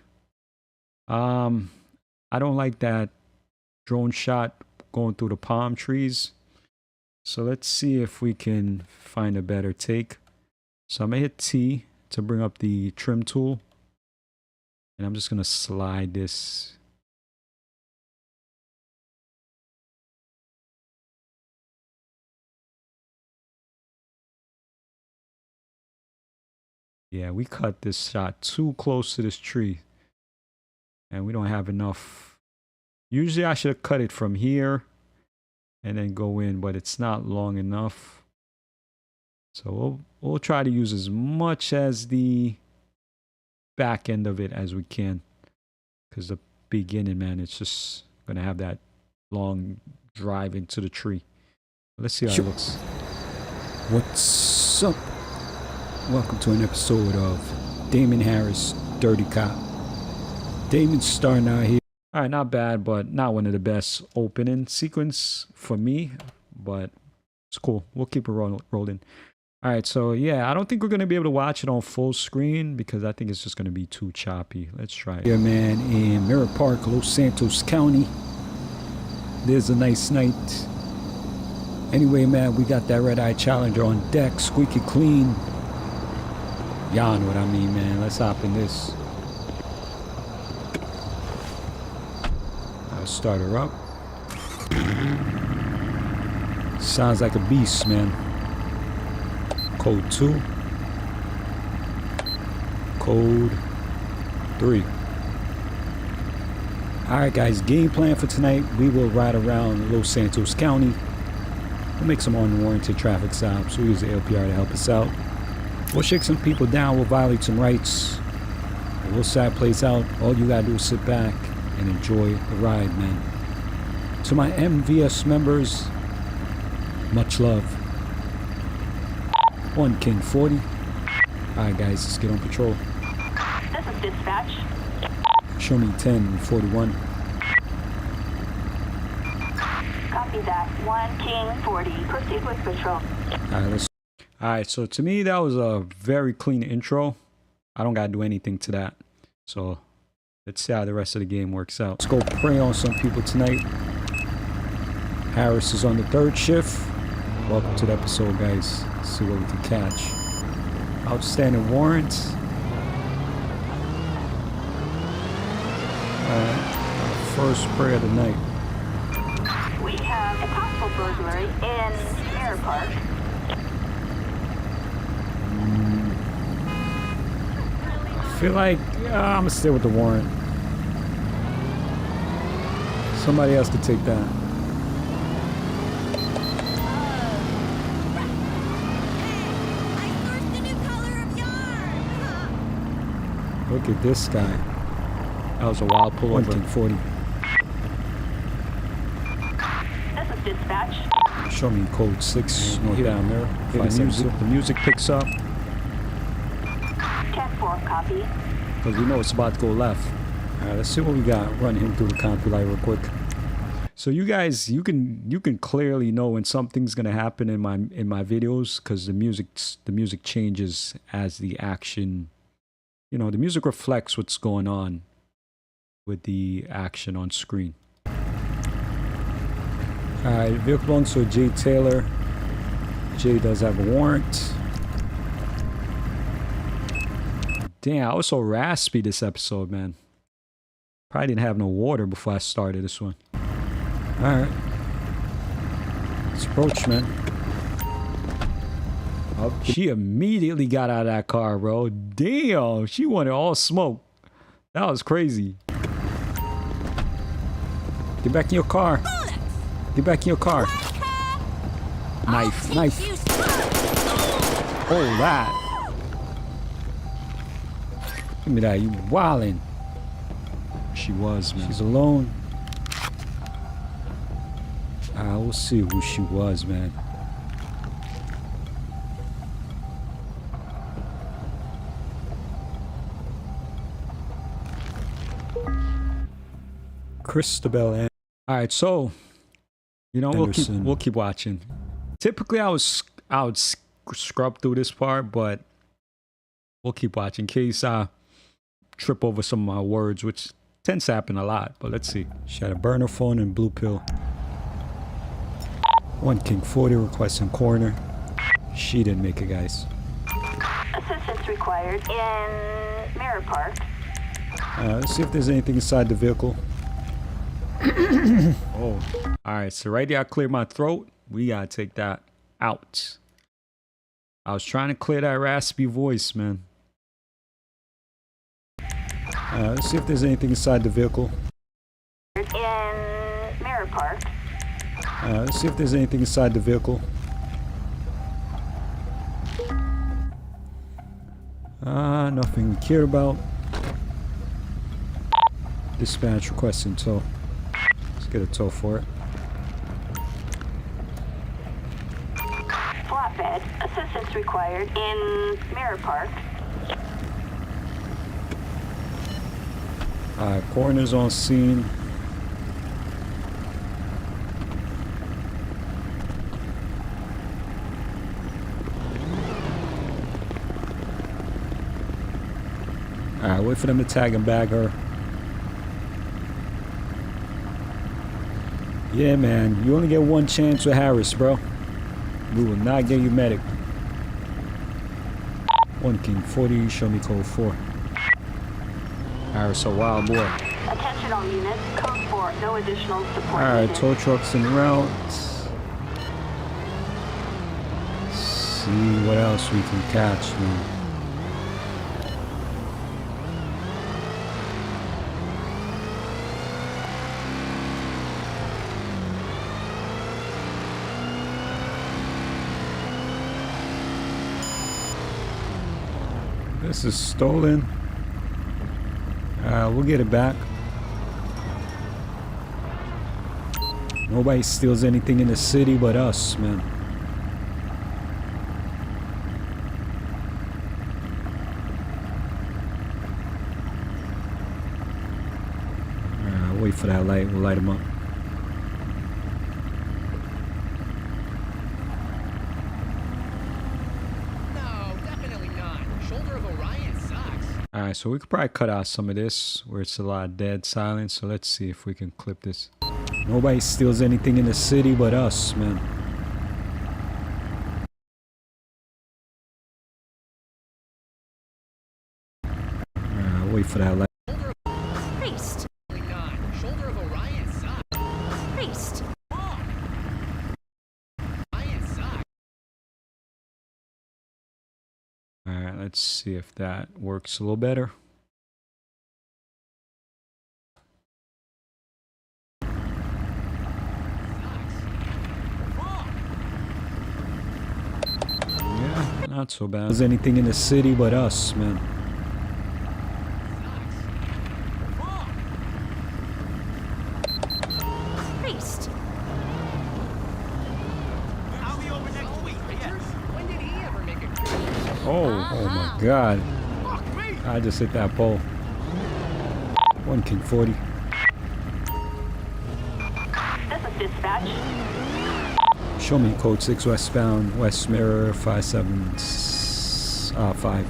I don't like that drone shot going through the palm trees. So let's see if we can find a better take. So I'm gonna hit T to bring up the trim tool. And I'm just gonna slide this. Yeah, we cut this shot too close to this tree. And we don't have enough. Usually I should have cut it from here and then go in, but it's not long enough. So we'll try to use as much as the back end of it as we can. Because the beginning, man, it's just going to have that long drive into the tree. Let's see how it looks. What's up? Welcome to an episode of Damon Harris, Dirty Cop. Damon's starting out here. All right, not bad, but not one of the best opening sequence for me. But it's cool. We'll keep it rolling. All right, so yeah, I don't think we're going to be able to watch it on full screen because I think it's just going to be too choppy. Let's try it. Yeah, man, in Mirror Park, Los Santos County. There's a nice night. Anyway, man, we got that red-eye Challenger on deck, squeaky clean. Y'all know what I mean, man. Let's hop in this. I'll start her up. Sounds like a beast, man. Code 2. Code 3. Alright guys, game plan for tonight. We will ride around Los Santos County. We'll make some unwarranted traffic stops. We'll use the LPR to help us out. We'll shake some people down. We'll violate some rights. And we'll see how it plays out. All you gotta do is sit back and enjoy the ride, man. To my MVS members, much love. 1 King 40. Alright guys, let's get on patrol. This is dispatch. Show me 1041. Copy that. 1 King 40. Proceed with patrol. Alright, so to me that was a very clean intro. I don't gotta do anything to that. So let's see how the rest of the game works out. Let's go prey on some people tonight. Harris is on the 3rd shift. Welcome to the episode, guys. Let's see what we can catch. Outstanding warrant. First prey of the night. We have a possible burglary in Mirror Park. I feel like I'm gonna stay with the warrant. Somebody else could take that. Look at this guy. That was a wild pullover. 40. This is dispatch. Show me code 6 north down there. The music picks up. 10-4, copy. Because we know it's about to go left. Alright, let's see what we got. Run him through the compu light real quick. So you guys, you can clearly know when something's gonna happen in my videos because the music changes as the action. You know, the music reflects what's going on with the action on screen. Alright, vehicle belongs to Jay Taylor. Jay does have a warrant. Damn, I was so raspy this episode, man. Probably didn't have no water before I started this one. Alright. Let's approach, man. Oh, she immediately got out of that car, bro. Damn, she wanted all smoke. That was crazy. Get back in your car. Get back in your car. Knife, knife. Hold that. Give me that, you wildin'. She was, man. She's alone. We'll see who she was, man. Christabel Ann. Alright, so you know, we'll keep watching. Typically I would scrub through this part, but we'll keep watching in case I trip over some of my words, which tends to happen a lot, but let's see. She had a burner phone and blue pill. 1 King 40 requesting coroner. She didn't make it, guys. Assistance required in Mirror Park. Let's see if there's anything inside the vehicle. Oh, alright, so right there I cleared my throat. We gotta take that out. I was trying to clear that raspy voice, man. Let's see if there's anything inside the vehicle. In Mirror Park. Let's see if there's anything inside the vehicle. Nothing we cared about. Dispatch requesting tow. Let's get a tow for it. Flatbed. Assistance required in Mirror Park. Coroner's on scene. Alright, wait for them to tag and bag her. Yeah, man, you only get one chance with Harris, bro. We will not get you medic. 1 King 40, show me code 4. Harris, a wild boy. Attention all units. Code 4. No additional support. Alright, needed. tow trucks en route. See what else we can catch, man. This is stolen. We'll get it back. Nobody steals anything in the city but us, man. Wait for that light. We'll light them up. Alright, so we could probably cut out some of this where it's a lot of dead silence. So let's see if we can clip this. Nobody steals anything in the city but us, man. Wait for that light. Priest. Shoulder of Orion's side. Priest. Orion's side. Alright, let's see if that works a little better. Yeah, not so bad. There's anything in the city but us, man. Oh my God. I just hit that pole. 1 King 40. This is dispatch. Show me code 6 westbound, West Mirror 575.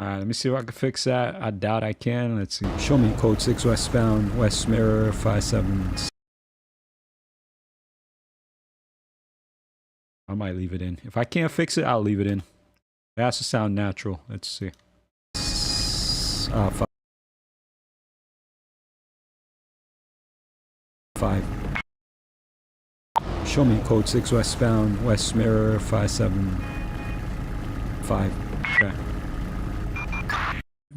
Alright, let me see if I can fix that. I doubt I can. Let's see. Show me code 6 westbound, West Mirror 57. I might leave it in. If I can't fix it, I'll leave it in. It has to sound natural. Let's see. 5. Show me code 6 westbound, West Mirror 575. Okay.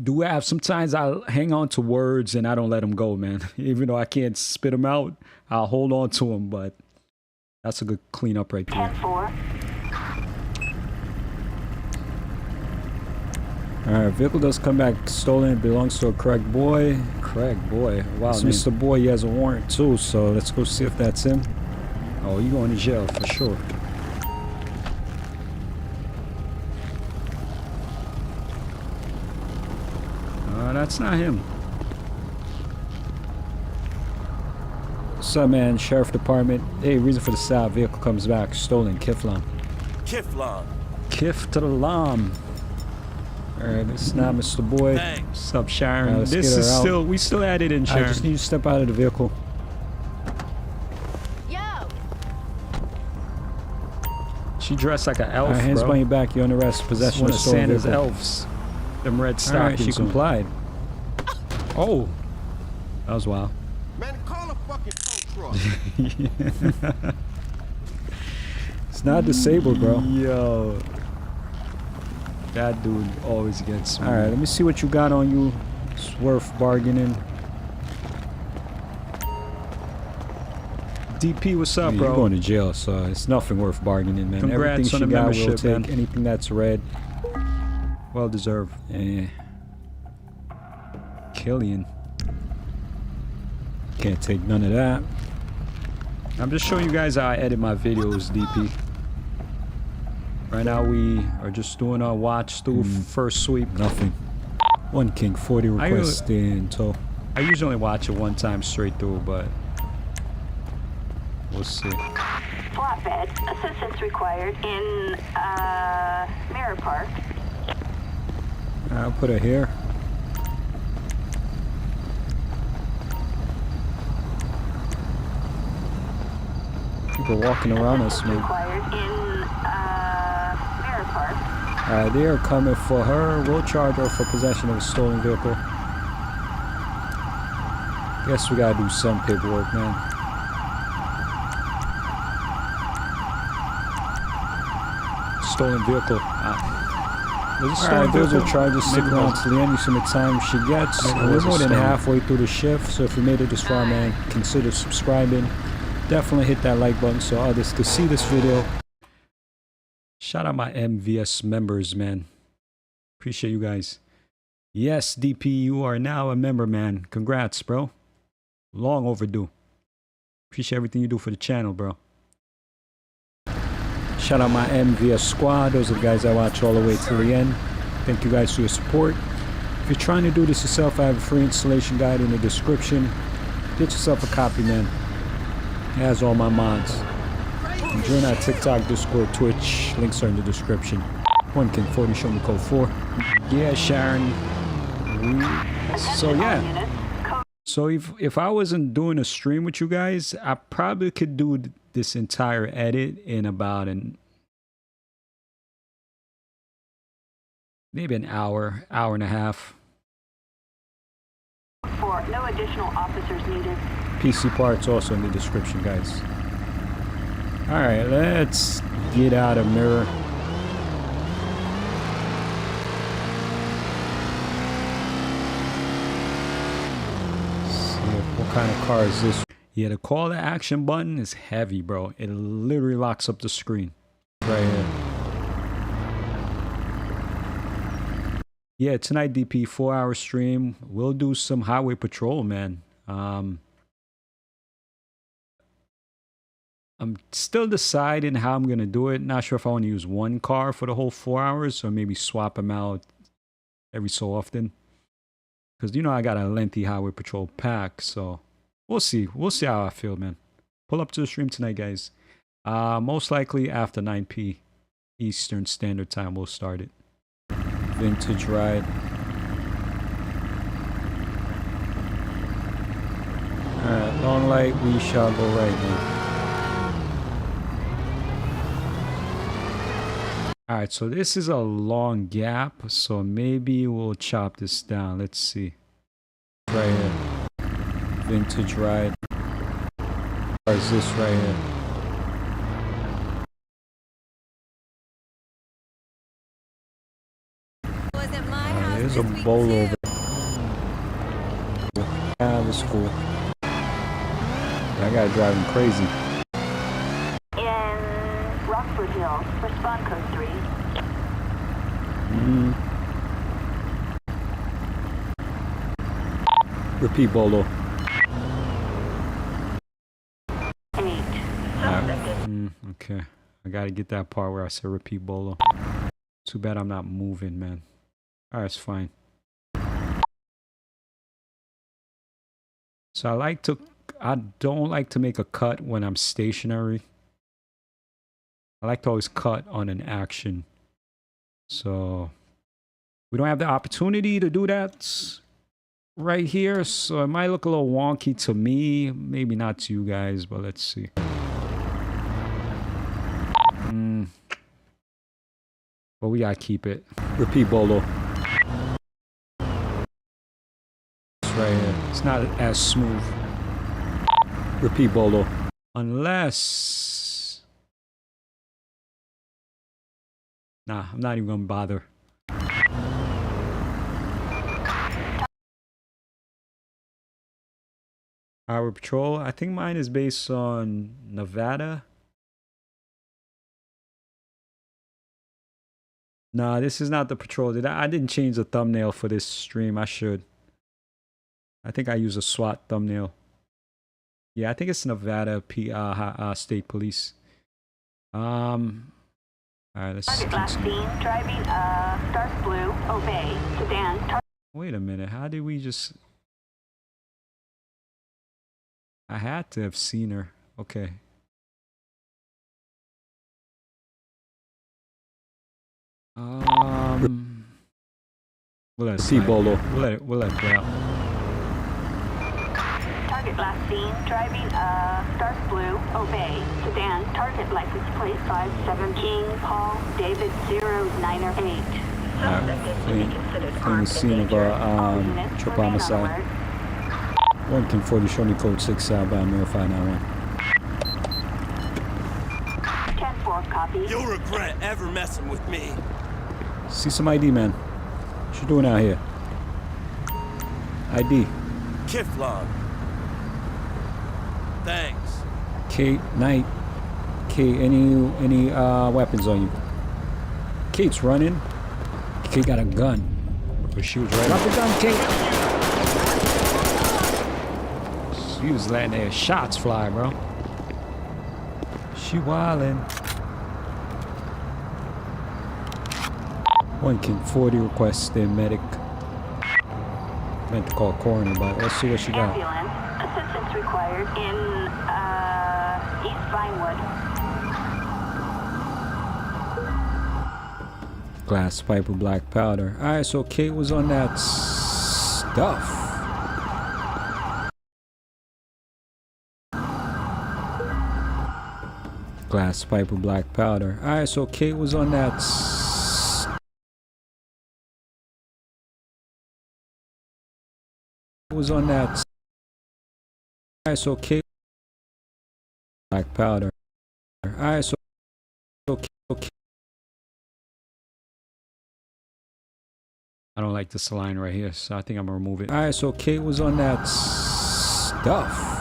Do have sometimes I hang on to words and I don't let them go, man. Even though I can't spit them out, I'll hold on to them. But that's a good cleanup right there. 10-4. Alright, vehicle does come back stolen. It belongs to a Craig Boy. Craig Boy. Wow, so Mr. Boy, he has a warrant too. So let's go see if that's him. Oh, you going to jail for sure. That's not him. What's up, man? Sheriff Department. Hey, reason for the stop. Vehicle comes back. Stolen. Kiflam. Kiflam. Kiflam. Alright, this is not Mr. Boy. Thanks. What's up, Sharon? Right, This is still, we still at it in Sharon. I just need you to step out of the vehicle. Yo! She dressed like an elf, Alright, hands bro. behind your back. You're under arrest. Possession of stolen Santa's vehicle. elves. Them red Alright, stockings. she complied. Oh, that was wild. Man, call a fucking tow truck. It's not disabled, bro. Yo. That dude always gets me. Alright, let me see what you got on you. It's worth bargaining. DP, what's up, bro? You're going to jail, so it's nothing worth bargaining, man. Congrats Everything on she the got, membership, we'll take. man. Anything that's red. Well deserved. Killian. Can't take none of that. I'm just showing you guys how I edit my videos, DP. Right now we are just doing our watch through first sweep. Nothing. 1 King 40 requests in tow. I usually only watch it one time straight through, but we'll see. Flatbed. Assistance required in, Mirror Park. I'll put her here. People walking around us, man. Required in, Mirror Park. They are coming for her. We'll charge her for possession of a stolen vehicle. Guess we gotta do some paperwork, man. Stolen vehicle. There's a stolen those are charges. Stick around till the end. You see the time she gets. We're more than halfway through the shift, so if you made it this far, man, consider subscribing. Definitely hit that like button so others could see this video. Shout out my MVS members, man. Appreciate you guys. Yes, DP, you are now a member, man. Congrats, bro. Long overdue. Appreciate everything you do for the channel, bro. Shout out my MVS squad. Those are the guys I watch all the way to the end. Thank you guys for your support. If you're trying to do this yourself, I have a free installation guide in the description. Get yourself a copy, man. It has all my mods. And join our TikTok, Discord, Twitch. Links are in the description. 1 King 40, show me code 4. Yeah, Sharon. So yeah. So if I wasn't doing a stream with you guys, I probably could do this entire edit in about maybe an hour and a half. For no additional officers needed. PC parts also in the description, guys. Alright, let's get out of mirror. See what kind of car is this? Yeah, the call to action button is heavy, bro. It literally locks up the screen. Right here. Yeah, tonight DP, 4-hour stream. We'll do some highway patrol, man. I'm still deciding how I'm gonna do it. Not sure if I want to use one car for the whole 4 hours or maybe swap them out every so often. Because you know I got a lengthy highway patrol pack, so we'll see. We'll see how I feel, man. Pull up to the stream tonight, guys. Most likely after 9 p. Eastern Standard Time, we'll start it. Vintage ride. Alright, long light, we shall go right now. Alright, so this is a long gap, so maybe we'll chop this down. Let's see. Right here. Vintage ride. Or is this right here? There's a bowl over. Yeah, that's cool. That guy driving crazy. In Rockford Hills, respond code 3. Repeat, Bolo. 8. Okay. I gotta get that part where I said repeat, Bolo. Too bad I'm not moving, man. Alright, it's fine. So I don't like to make a cut when I'm stationary. I like to always cut on an action. So we don't have the opportunity to do that right here. So it might look a little wonky to me. Maybe not to you guys, but let's see. But we gotta keep it. Repeat, Bolo. Right here. It's not as smooth. Repeat, Bolo. Unless... Nah, I'm not even gonna bother. Our patrol, I think mine is based on Nevada. Nah, this is not the patrol. I didn't change the thumbnail for this stream. I should. I think I use a SWAT thumbnail. Yeah, I think it's Nevada State Police. Alright, let's Target last seen driving dark blue, obey, sedan. Wait a minute, how did we just... I had to have seen her. Okay. We'll let it see, Bolo. We'll let it play out. Target last seen driving dark blue, obey, sedan. Target license plate 57 King Paul David 0908. Clean scene of a triple homicide. 1 King 40, show me code 6 southbound, verify 91. 10-4 copy. You'll regret ever messing with me. See some ID, man. What you doing out here? ID. Kiflog. Thanks. Kate, Knight. Kate, any weapons on you? Kate's running. Kate got a gun. But she was right. Drop the gun, Kate. She was letting their shots fly, bro. She wildin'. 1 King 40 requests their medic. Meant to call coroner, but let's see what she got. Ambulance. Assistance required in East Vinewood. Glass pipe with black powder. Alright, so Kate was on that stuff. Glass pipe with black powder. Alright, so Kate was on that Alright, so Kate black powder. Alright, so okay. I don't like this line right here, so I think I'm gonna remove it. Alright, so Kate was on that stuff.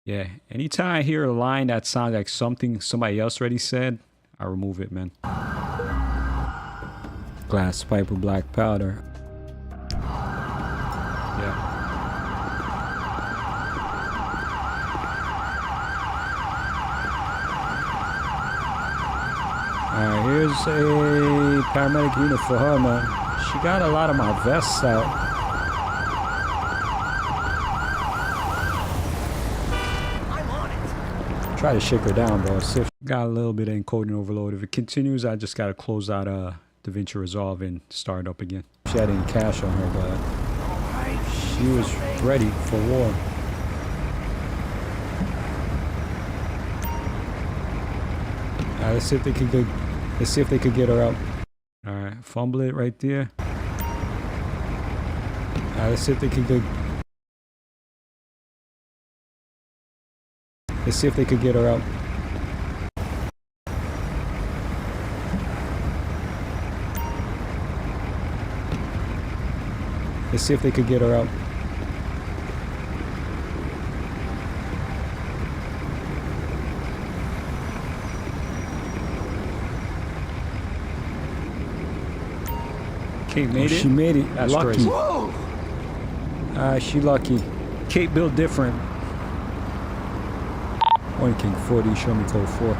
Yeah, anytime I hear a line that sounds like something somebody else already said, I remove it, man. Glass pipe with black powder. Yeah. Alright, here's a paramedic unit for her, man. She got a lot of my vests out. I'm on it. Try to shake her down, bro. See if got a little bit of encoding overload. If it continues, I just gotta close out Davinci Resolve and start up again. She had any cash on her, but she was ready for war. Alright, let's see if they could get. Let's see if they could get her out. Alright, fumble it right there. Alright, let's see if they could get. Let's see if they could get her out. Let's see if they could get her out. Kate made it. She made it. That's lucky. She lucky. Kate built different. One King 40, show me code 4.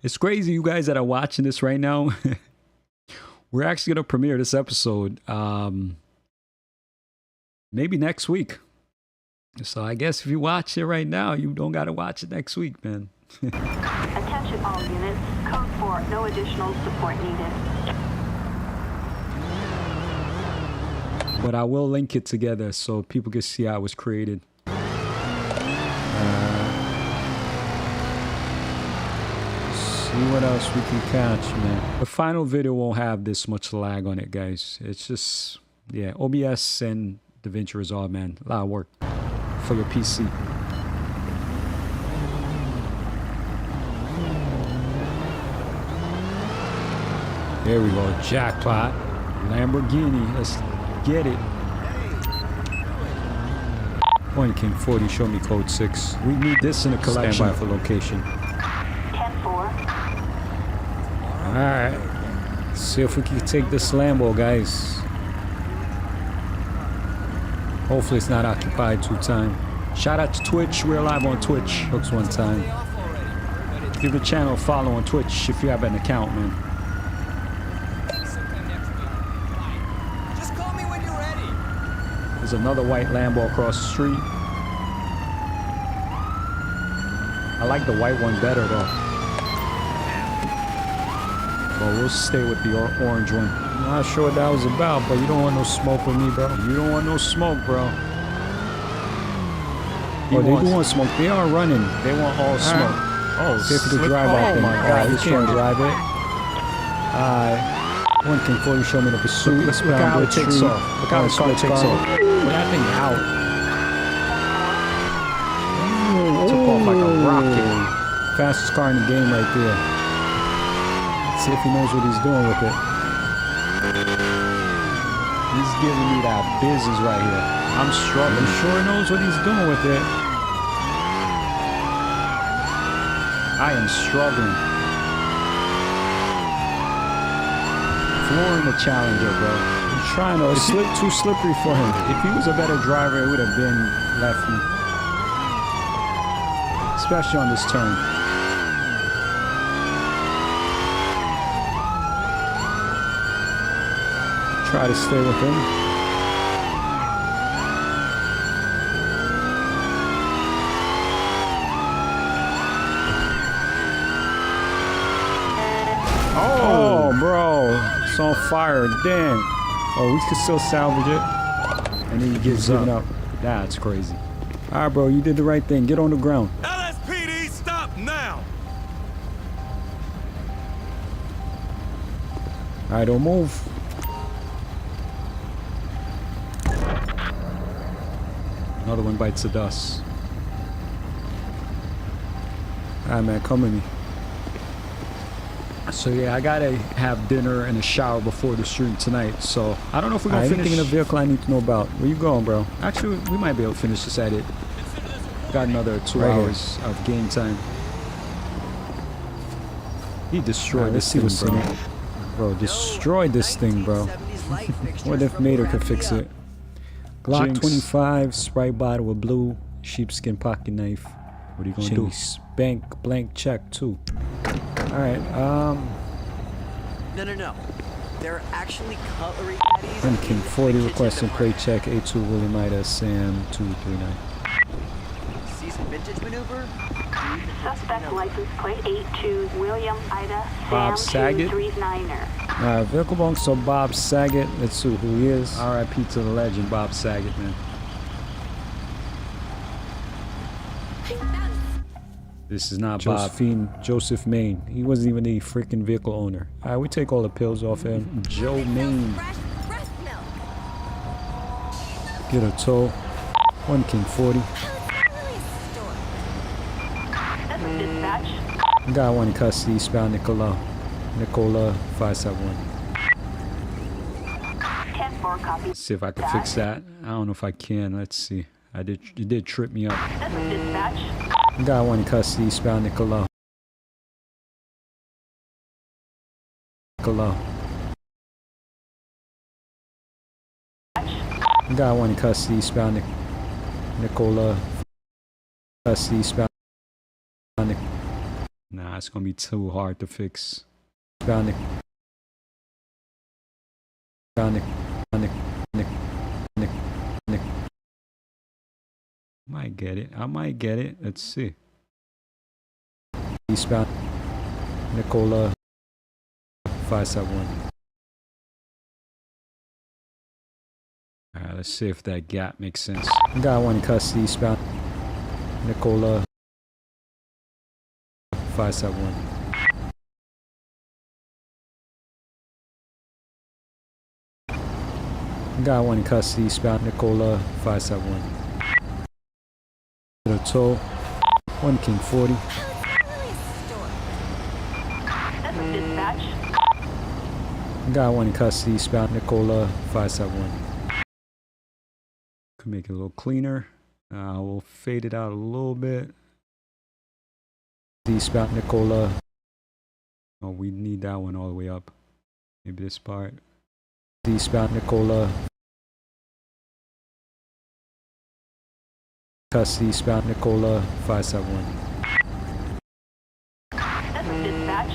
It's crazy, you guys that are watching this right now. We're actually gonna premiere this episode maybe next week. So I guess if you watch it right now, you don't gotta watch it next week, man. Attention all units. Code 4. No additional support needed. But I will link it together so people can see how it was created. See what else we can catch, man. The final video won't have this much lag on it, guys. It's just, yeah, OBS and Davinci Resolve, man. A lot of work for your PC. There we go, jackpot. Lamborghini, let's get it. One King 40, show me code 6. We need this in a collection. Stand by for location. 10-4. Alright. See if we can take this Lambo, guys. Hopefully it's not occupied 2 times. Shout out to Twitch. We're live on Twitch. Hooks 1 time. Give the channel a follow on Twitch if you have an account, man. Just call me when you're ready. There's another white Lambo across the street. I like the white one better though. But we'll stay with the orange one. I'm not sure what that was about, but you don't want no smoke with me, bro. You don't want no smoke, bro. Oh, they do want smoke. They are running. They want all smoke. Oh, see if you can drive off. Oh my God, you can't drive it. One King 40, show me the pursuit. Look how it takes off. Look how the car takes off. Well, that thing out. Took off like a rocket. Fastest car in the game right there. See if he knows what he's doing with it. He's giving me that business right here. I'm struggling. He sure knows what he's doing with it. I am struggling. Flooring the Challenger, bro. He's trying to. It's too slippery for him. If he was a better driver, it would have been left me. Especially on this turn. Try to stay with him. Oh, bro. It's on fire. Damn. Oh, we can still salvage it. And then he gives up. That's crazy. All right, bro. You did the right thing. Get on the ground. LSPD, stop now! All right, don't move. Another one bites the dust. Alright, man, come with me. So yeah, I gotta have dinner and a shower before the stream tonight. So I don't know if we're gonna finish. Anything in the vehicle I need to know about. Where you going, bro? Actually, we might be able to finish this at it. Got another 2 hours of game time. He destroyed this thing, bro. Bro, destroyed this thing, bro. What if Mater could fix it? Glock 25, Sprite bottle with blue, sheepskin pocket knife. What are you gonna do? Bank blank check too. All right. No. They're actually cutlery patties. I'm King 40 requesting plate check. A2 William Ida Sam 239. Seasoned vintage maneuver. Suspect license plate 82 William Ida Bob Sam Saget. 239er. Vehicle belongs to Bob Saget. Let's see who he is. R.I.P. to the legend, Bob Saget, man. This is not Joseph Maine. He wasn't even the freaking vehicle owner. All right, we take all the pills off him. Joe Maine. Get a tow. 1 King 40. This is dispatch. Got one in custody, spell Nicola 571. 10-4 copy. Let's see if I can fix that. I don't know if I can. Let's see. It did trip me up. This is dispatch. Got one in custody, spell Nicola. Got one in custody, spell Nicola. Custody, spell Nah, it's gonna be too hard to fix. Spell Might get it. I might get it. Let's see. Eastbound Nicola 571. Alright, let's see if that gap makes sense. Got one in custody, eastbound Nicola 571. Got one in custody, eastbound Nicola 571. A tow. 1 King 40. This is dispatch. Got one in custody, eastbound Nicola 571. Could make it a little cleaner. We'll fade it out a little bit. Eastbound Nicola. Oh, we need that one all the way up. Maybe this part. Eastbound Nicola. Custody, eastbound Nicola 571. This is dispatch.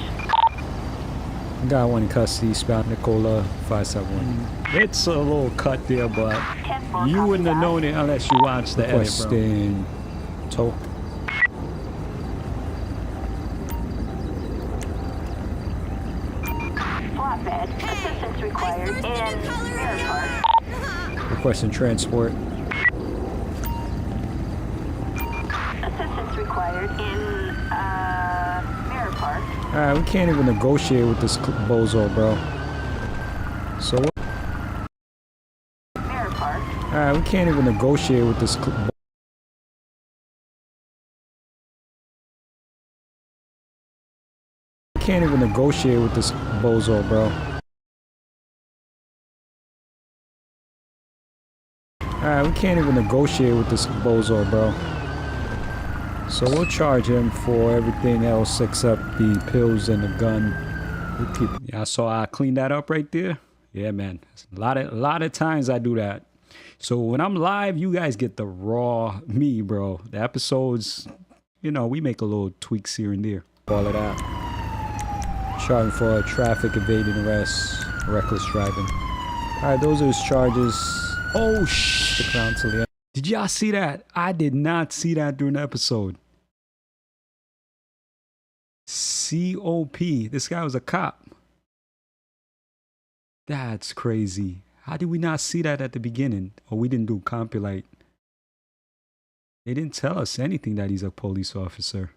Got one in custody, eastbound Nicola 571. It's a little cut there, but 10-4 you wouldn't have known it unless you watched the edit, bro. Tow. Flatbed. Assistance required in Mirror Park. Requesting transport. Assistance required in Mirror Park. Alright, we can't even negotiate with this bozo, bro. So what? Mirror Park. Alright, we can't even negotiate with this. We can't even negotiate with this bozo, bro. Alright, we can't even negotiate with this bozo, bro. So we'll charge him for everything else except the pills and the gun. We'll keep. Yeah, so I cleaned that up right there. Yeah, man. A lot of times I do that. So when I'm live, you guys get the raw me, bro. The episodes, you know, we make a little tweaks here and there. All of that. Charging for traffic evading arrest, reckless driving. All right, those are his charges. Oh, stick around till the end. Did y'all see that? I did not see that during the episode. COP. This guy was a cop. That's crazy. How did we not see that at the beginning? Or we didn't do compilate. They didn't tell us anything that he's a police officer.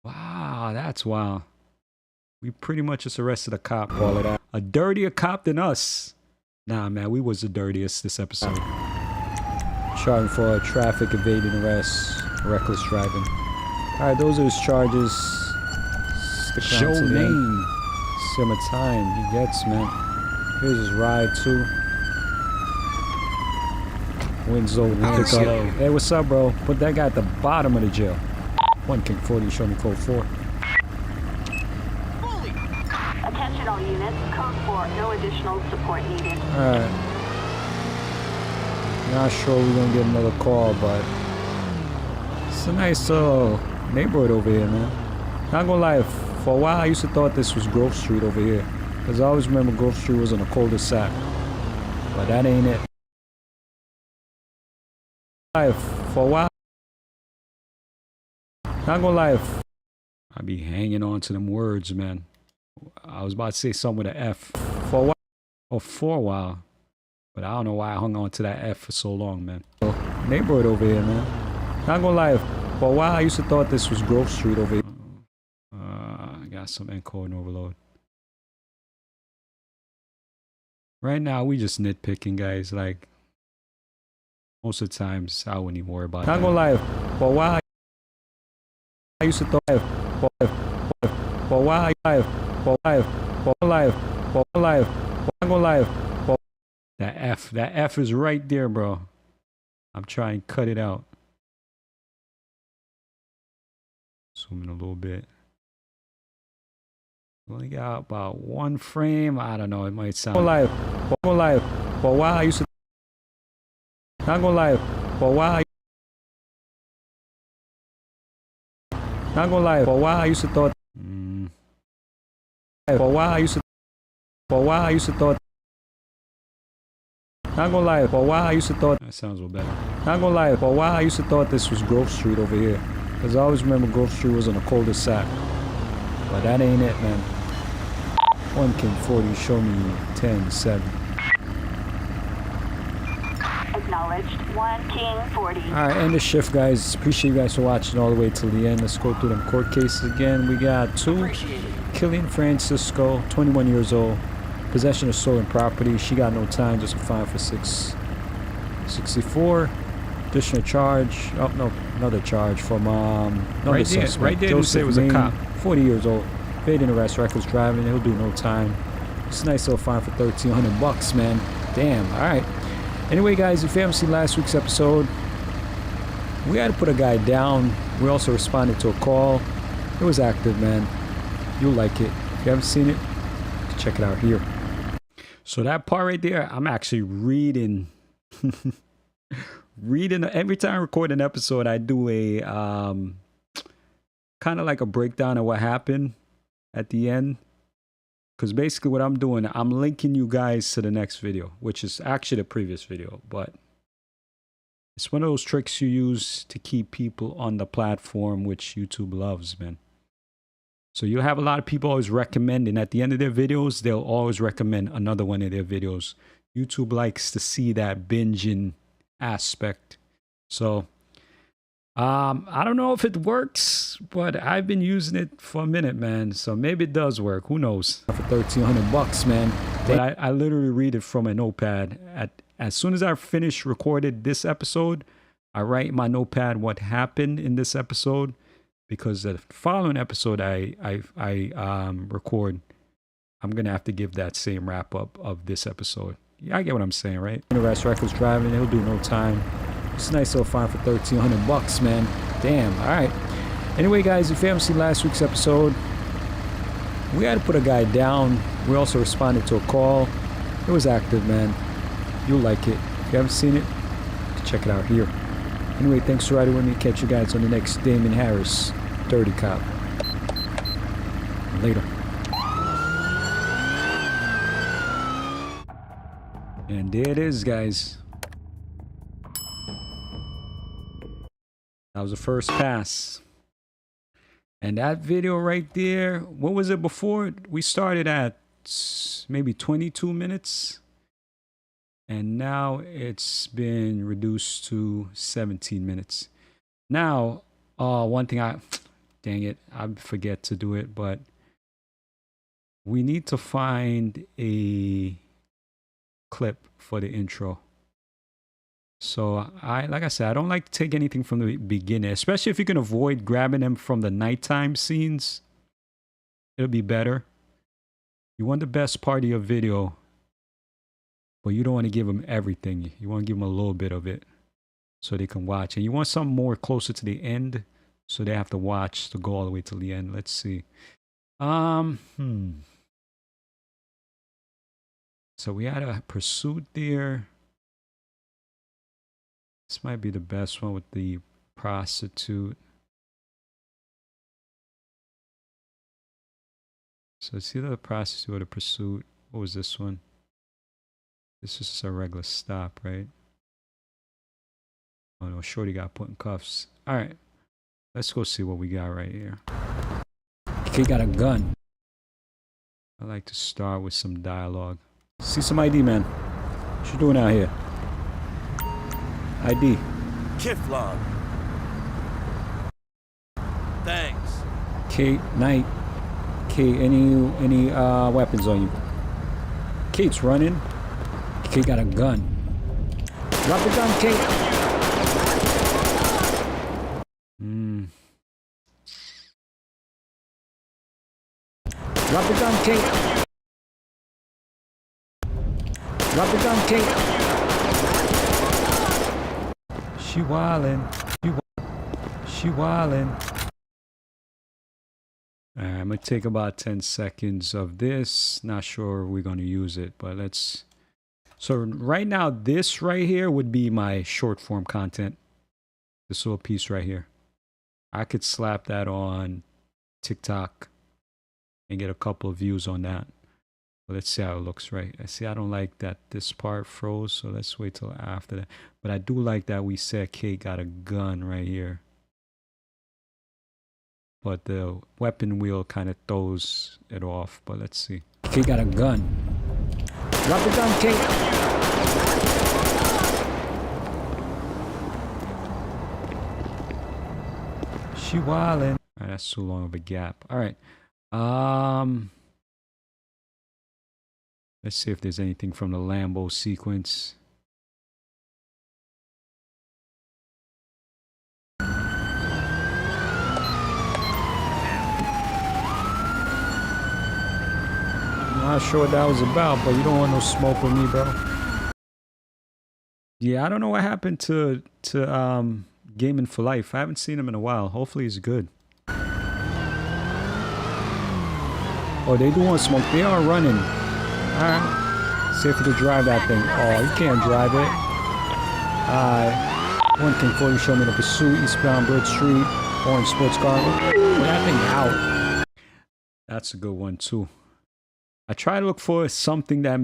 Wow, that's wild. We pretty much just arrested a cop. All of that. A dirtier cop than us. Nah, man, we was the dirtiest this episode. Charging for traffic evading arrest, reckless driving. All right, those are his charges. Stick around to the end. See how much time he gets, man. Here's his ride too. Winslow, pick up. Hey, what's up, bro? Put that guy at the bottom of the jail. 1 King 40, show me code 4. Attention all units. Code 4. No additional support needed. Alright. Not sure we're gonna get another call, but It's a nice neighborhood over here, man. Not gonna lie, for a while I used to thought this was Grove Street over here. Because I always remember Grove Street was on a cul-de-sac. But that ain't it. For a while, not gonna lie, I be hanging on to them words, man. I was about to say something with an F. For a while, or for a while. But I don't know why I hung on to that F for so long, man. Neighborhood over here, man. Not gonna lie, for a while I used to thought this was Grove Street over here. I got some encoding overload. Right now, we just nitpicking, guys. Like, most of the times, I wouldn't even worry about it. Not gonna lie, for a while I used to thought, for a while, that F is right there, bro. I'm trying to cut it out. Zoom in a little bit. Only got about one frame. I don't know. It might sound. For a while I used to. Not gonna lie. For a while. Not gonna lie. For a while I used to thought. For a while I used to. For a while I used to thought. Not gonna lie. For a while I used to thought. That sounds a little better. Not gonna lie. For a while I used to thought this was Grove Street over here. Because I always remember Grove Street was on a cul-de-sac. But that ain't it, man. 1 King 40, show me 10-7. Acknowledged. 1 King 40. Alright, end the shift, guys. Appreciate you guys for watching all the way till the end. Let's go through them court cases again. We got 2. Killian Francisco, 21 years old. Possession of stolen property. She got no time, just a fine for 664. Additional charge. Oh, no, another charge from another suspect. Right there, didn't say it was a cop. 40 years old. Evading arrest, reckless driving. He'll do no time. It's a nice little fine for $1,300, man. Damn. All right. Anyway, guys, if you haven't seen last week's episode, we had to put a guy down. We also responded to a call. It was active, man. You'll like it. If you haven't seen it, check it out here. So that part right there, I'm actually reading. Every time I record an episode, I do a kind of like a breakdown of what happened at the end. Because basically what I'm doing, I'm linking you guys to the next video, which is actually the previous video. But it's one of those tricks you use to keep people on the platform, which YouTube loves, man. So you'll have a lot of people always recommending. At the end of their videos, they'll always recommend another one of their videos. YouTube likes to see that binging aspect. So I don't know if it works, but I've been using it for a minute, man. So maybe it does work. Who knows? For $1,300, man. But I literally read it from a notepad. As soon as I finish recorded this episode, I write in my notepad what happened in this episode, because the following episode I record, I'm gonna have to give that same wrap up of this episode. Yeah, I get what I'm saying, right? Arrest, reckless driving. He'll do no time. It's a nice little fine for $1,300, man. Damn. All right. Anyway, guys, if you haven't seen last week's episode, we had to put a guy down. We also responded to a call. It was active, man. You'll like it. If you haven't seen it, check it out here. Anyway, thanks for riding with me. Catch you guys on the next Damon Harris Dirty Cop. Later. And there it is, guys. That was the first pass. And that video right there, what was it before? We started at maybe 22 minutes. And now it's been reduced to 17 minutes. Now, one thing dang it, I forget to do it, but we need to find a clip for the intro. So like I said, I don't like to take anything from the beginning, especially if you can avoid grabbing them from the nighttime scenes. It'll be better. You want the best part of your video, but you don't want to give them everything. You want to give them a little bit of it so they can watch. And you want something more closer to the end, so they have to watch to go all the way to the end. Let's see. So we had a pursuit there. This might be the best one with the prostitute. So it's either a prostitute or the pursuit. What was this one? This is just a regular stop, right? Oh no, Shorty got put in cuffs. Alright. Let's go see what we got right here. Kid got a gun. I like to start with some dialogue. See some ID, man. What you doing out here? ID. Kiflon. Thanks. Kate, Knight. Kate, any weapons on you? Kate's running. Kate got a gun. Drop the gun, Kate. Drop the gun, Kate. Drop the gun, Kate. She wildin'. She wildin'. Alright, I'm gonna take about 10 seconds of this. Not sure we're gonna use it, but let's. So right now, this right here would be my short form content. This little piece right here. I could slap that on TikTok and get a couple of views on that. But let's see how it looks, right? I see I don't like that this part froze, so let's wait till after that. But I do like that we said Kate got a gun right here. But the weapon wheel kind of throws it off. But let's see. Kate got a gun. Drop the gun, Kate. She wildin'. Alright, that's too long of a gap. Alright. Let's see if there's anything from the Lambo sequence. Not sure what that was about, but you don't want no smoke with me, bro. Yeah, I don't know what happened to Gaming for Life. I haven't seen him in a while. Hopefully he's good. Oh, they do want smoke. They are running. Alright. Safer to drive that thing. Oh, you can't drive it. One thing before you show me the pursuit, eastbound Bird Street, orange sports car. Put that thing out. That's a good one too. I try to look for something that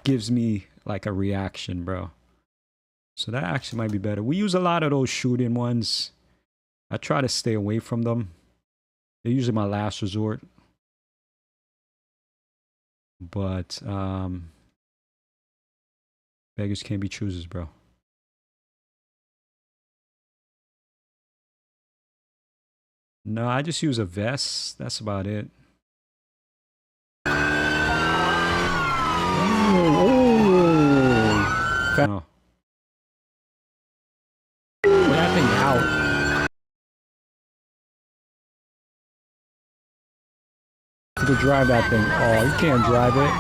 gives me like a reaction, bro. So that actually might be better. We use a lot of those shooting ones. I try to stay away from them. They're usually my last resort. But beggars can't be choosers, bro. No, I just use a vest. That's about it. No. Put that thing out. To drive that thing. Oh, you can't drive it.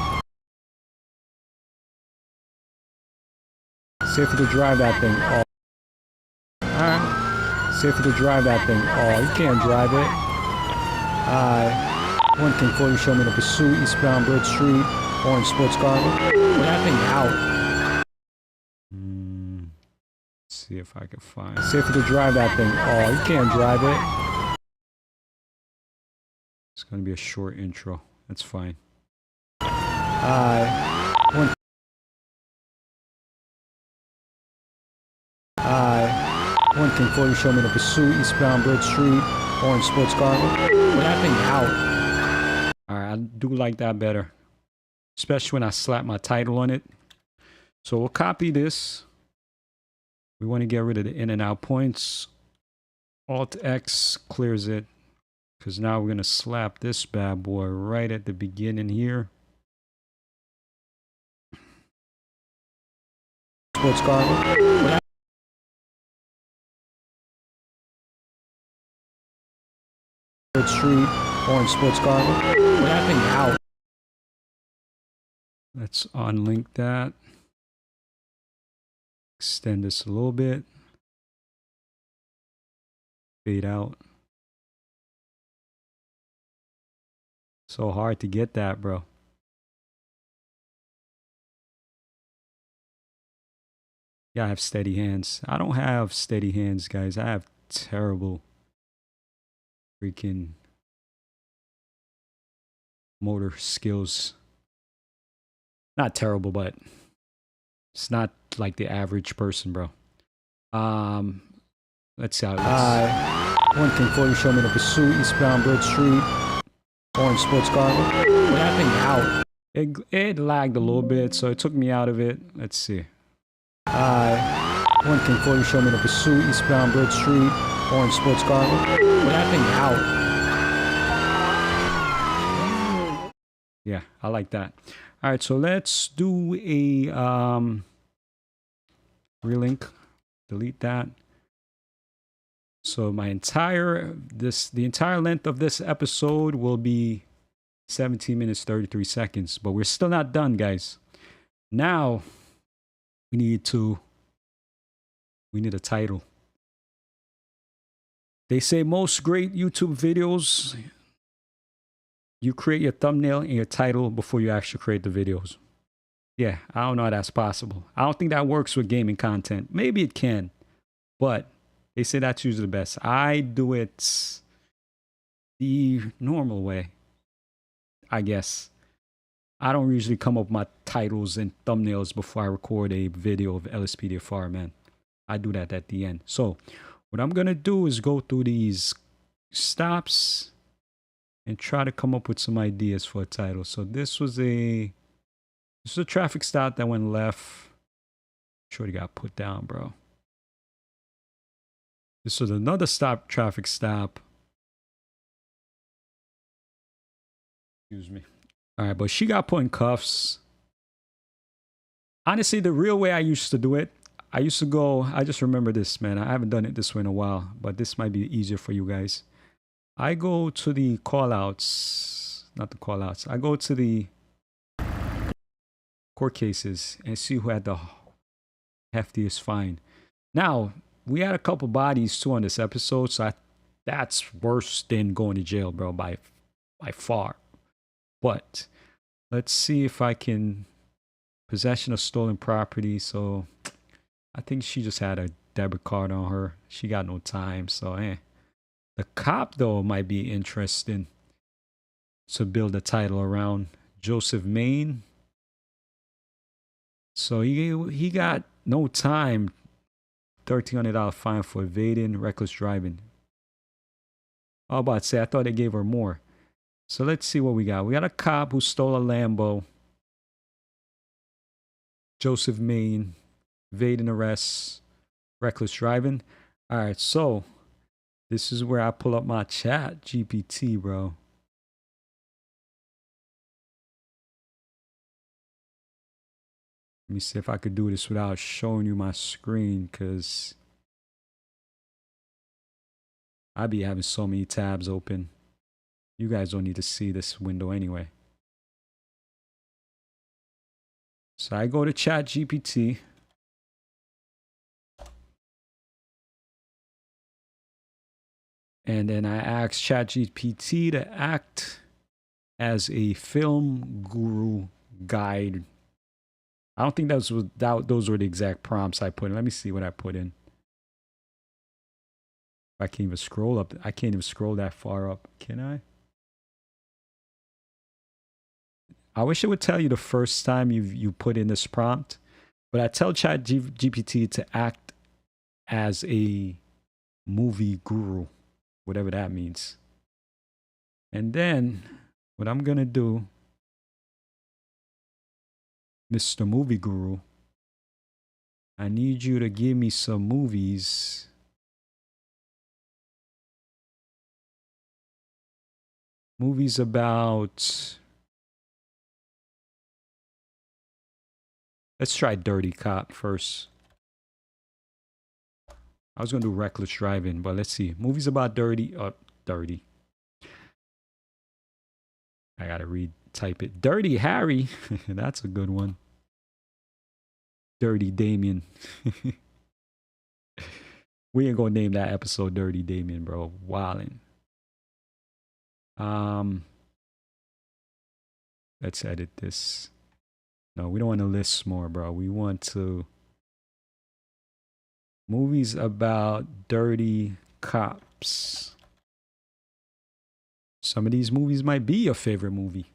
Safer to drive that thing. Oh. Alright. Safer to drive that thing. Oh, you can't drive it. One thing before you show me the pursuit, eastbound Bird Street, orange sports car. Put that thing out. Let's see if I can find. Safer to drive that thing. Oh, you can't drive it. It's gonna be a short intro. That's fine. One thing before you show me the pursuit, eastbound Bird Street, orange sports car. Put that thing out. Alright, I do like that better. Especially when I slap my title on it. So we'll copy this. We want to get rid of the in and out points. Alt X clears it. Because now we're going to slap this bad boy right at the beginning here. Sports car. Street, orange sports car. Put that thing out. Let's unlink that. Extend this a little bit. Fade out. So hard to get that, bro. Yeah, I have steady hands. I don't have steady hands, guys. I have terrible freaking motor skills. Not terrible, but it's not like the average person, bro. Let's see how it looks. One thing for you, show me the pursuit, eastbound Broad Street, orange sports car. Well, that thing out. It lagged a little bit, so it took me out of it. Let's see. One thing for you, show me the pursuit, eastbound Broad Street, orange sports car. Well, that thing out. Yeah, I like that. All right, so let's do a relink. Delete that. So the entire length of this episode will be 17 minutes 33 seconds, but we're still not done, guys. Now we need a title. They say most great YouTube videos, you create your thumbnail and your title before you actually create the videos. Yeah, I don't know how that's possible. I don't think that works with gaming content. Maybe it can, but they say that's usually the best. I do it the normal way, I guess. I don't usually come up with my titles and thumbnails before I record a video of LSPDFR, man. I do that at the end. So what I'm going to do is go through these stops and try to come up with some ideas for a title. So this was a traffic stop that went left. Sure, got put down, bro. This was another traffic stop. Excuse me. All right, but she got put in cuffs. Honestly, the real way I used to do it, I just remember this, man. I haven't done it this way in a while, but this might be easier for you guys. I go to the callouts, not the callouts. I go to the court cases and see who had the heftiest fine. Now, we had a couple bodies too on this episode, so that's worse than going to jail, bro, by far. But let's see if I can possession of stolen property. So I think she just had a debit card on her. She got no time, so The cop though might be interesting to build a title around. Joseph Maine. So he got no time. $1,300 fine for evading, reckless driving. I was about to say, I thought they gave her more. So let's see what we got. We got a cop who stole a Lambo. Joseph Maine, evading arrest, reckless driving. All right, so this is where I pull up my chat GPT, bro. Let me see if I could do this without showing you my screen, because I be having so many tabs open. You guys don't need to see this window anyway. So I go to chat GPT. And then I ask ChatGPT to act as a film guru guide. I don't think those were the exact prompts I put in. Let me see what I put in. I can't even scroll up. I can't even scroll that far up. Can I? I wish it would tell you the first time you put in this prompt. But I tell ChatGPT to act as a movie guru, whatever that means. And then what I'm going to do, Mr. Movie Guru, I need you to give me some movies about, let's try Dirty Cop first. I was going to do reckless driving, but let's see. Movies about dirty. I got to type it. Dirty Harry. That's a good one. Dirty Damien. We ain't going to name that episode Dirty Damien, bro. Wildin'. Let's edit this. No, we don't want to list more, bro. We want to movies about dirty Cops. Some of these movies might be your favorite movie.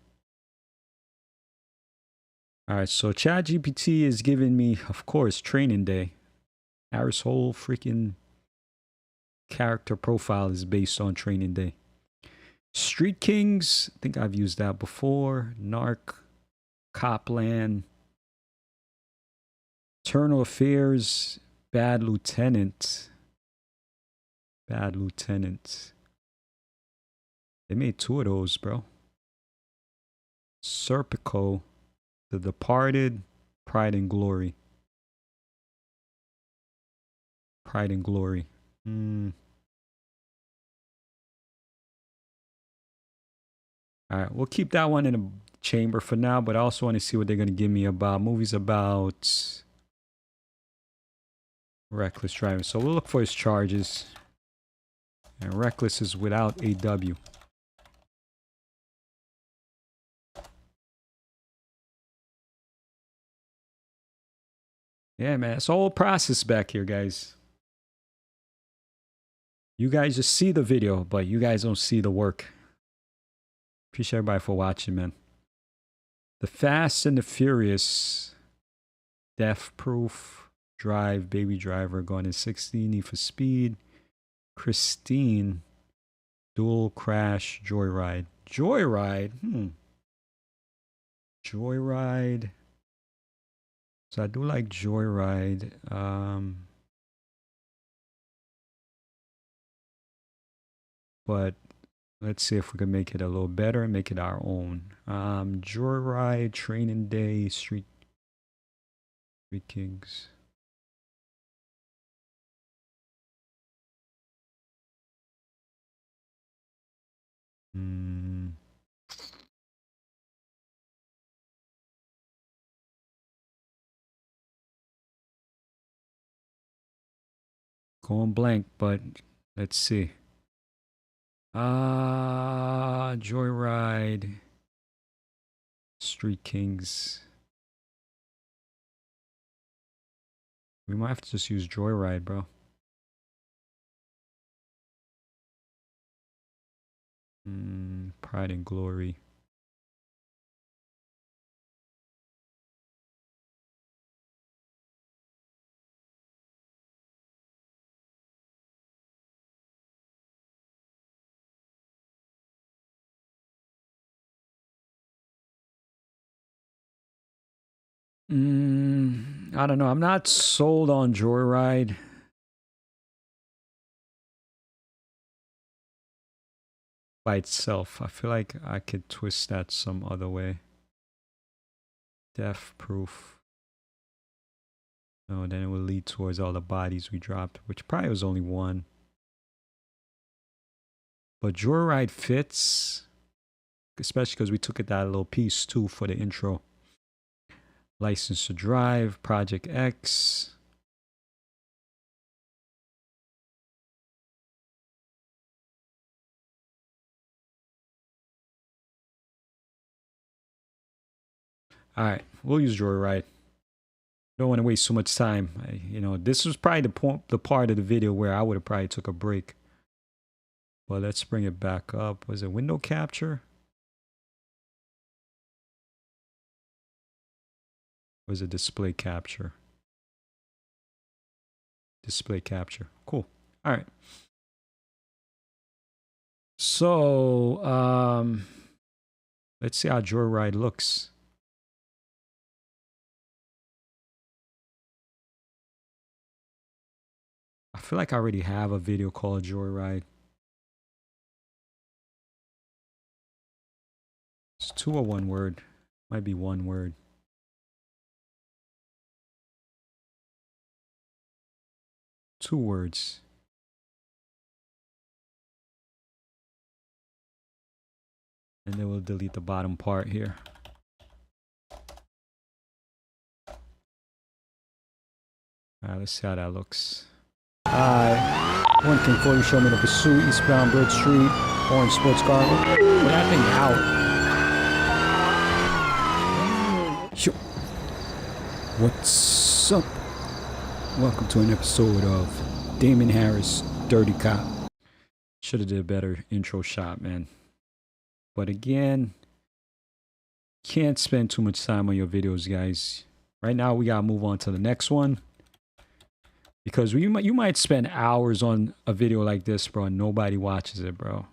All right, so ChatGPT is giving me, of course, Training Day. Harris' whole freaking character profile is based on Training Day. Street Kings, I think I've used that before. Narc, Copland, Eternal Affairs, Bad Lieutenant. Bad Lieutenant. They made 2 of those, bro. Serpico, The Departed, Pride and Glory. Pride and Glory. All right, we'll keep that one in a chamber for now, but I also want to see what they're going to give me about movies about reckless driving. So we'll look for his charges. And reckless is without AW. Yeah, man, it's a whole process back here, guys. You guys just see the video, but you guys don't see the work. Appreciate everybody for watching, man. The Fast and the Furious, Death Proof, Drive, Baby Driver, Gone in 60, Need for Speed, Christine, Dual Crash, Joyride. Joyride? Joyride. So I do like Joyride. But let's see if we can make it a little better and make it our own. Joyride, Training Day, Street Kings. Going blank, but let's see. Joyride, Street Kings. We might have to just use Joyride, bro. Pride and Glory. I don't know. I'm not sold on Joyride. By itself. I feel like I could twist that some other way. Death Proof. No, then it will lead towards all the bodies we dropped, which probably was only one. But Joyride fits, especially because we took it that little piece too for the intro. License to Drive, Project X. All right, we'll use Joyride. Don't want to waste so much time. This was probably the part of the video where I would have probably took a break. But let's bring it back up. Was it window capture? Was it display capture? Display capture. Cool. All right. So, let's see how Joyride looks. I feel like I already have a video called Joyride. It's 2 or 1 word. Might be 1 word. Two words. And then we'll delete the bottom part here. Alright, let's see how that looks. One can fully show me the pursuit, eastbound Bridge Street, orange sports car. Put that thing out. Yo. What's up? Welcome to an episode of Damon Harris, Dirty Cop. Should have did a better intro shot, man. But again, can't spend too much time on your videos, guys. Right now, we gotta move on to the next one. Because you might spend hours on a video like this, bro, and nobody watches it, bro.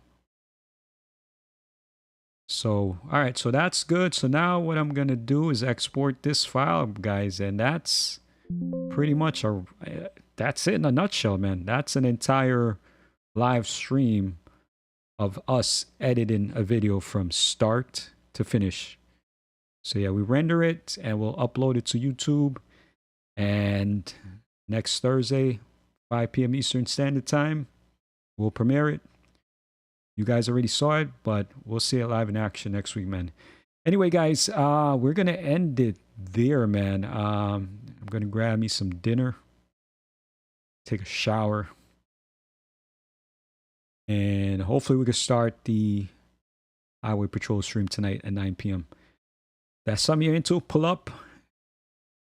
So, all right, so that's good. So now what I'm going to do is export this file, guys, and that's pretty much that's it in a nutshell, man. That's an entire live stream of us editing a video from start to finish. So yeah, we render it and we'll upload it to YouTube, and next Thursday, 5 p.m. Eastern Standard Time, we'll premiere it. You guys already saw it, but we'll see it live in action next week, man. Anyway, guys, we're going to end it there, man. I'm going to grab me some dinner, take a shower, and hopefully we can start the Highway Patrol stream tonight at 9 p.m. That's something you're into, pull up.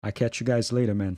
I'll catch you guys later, man.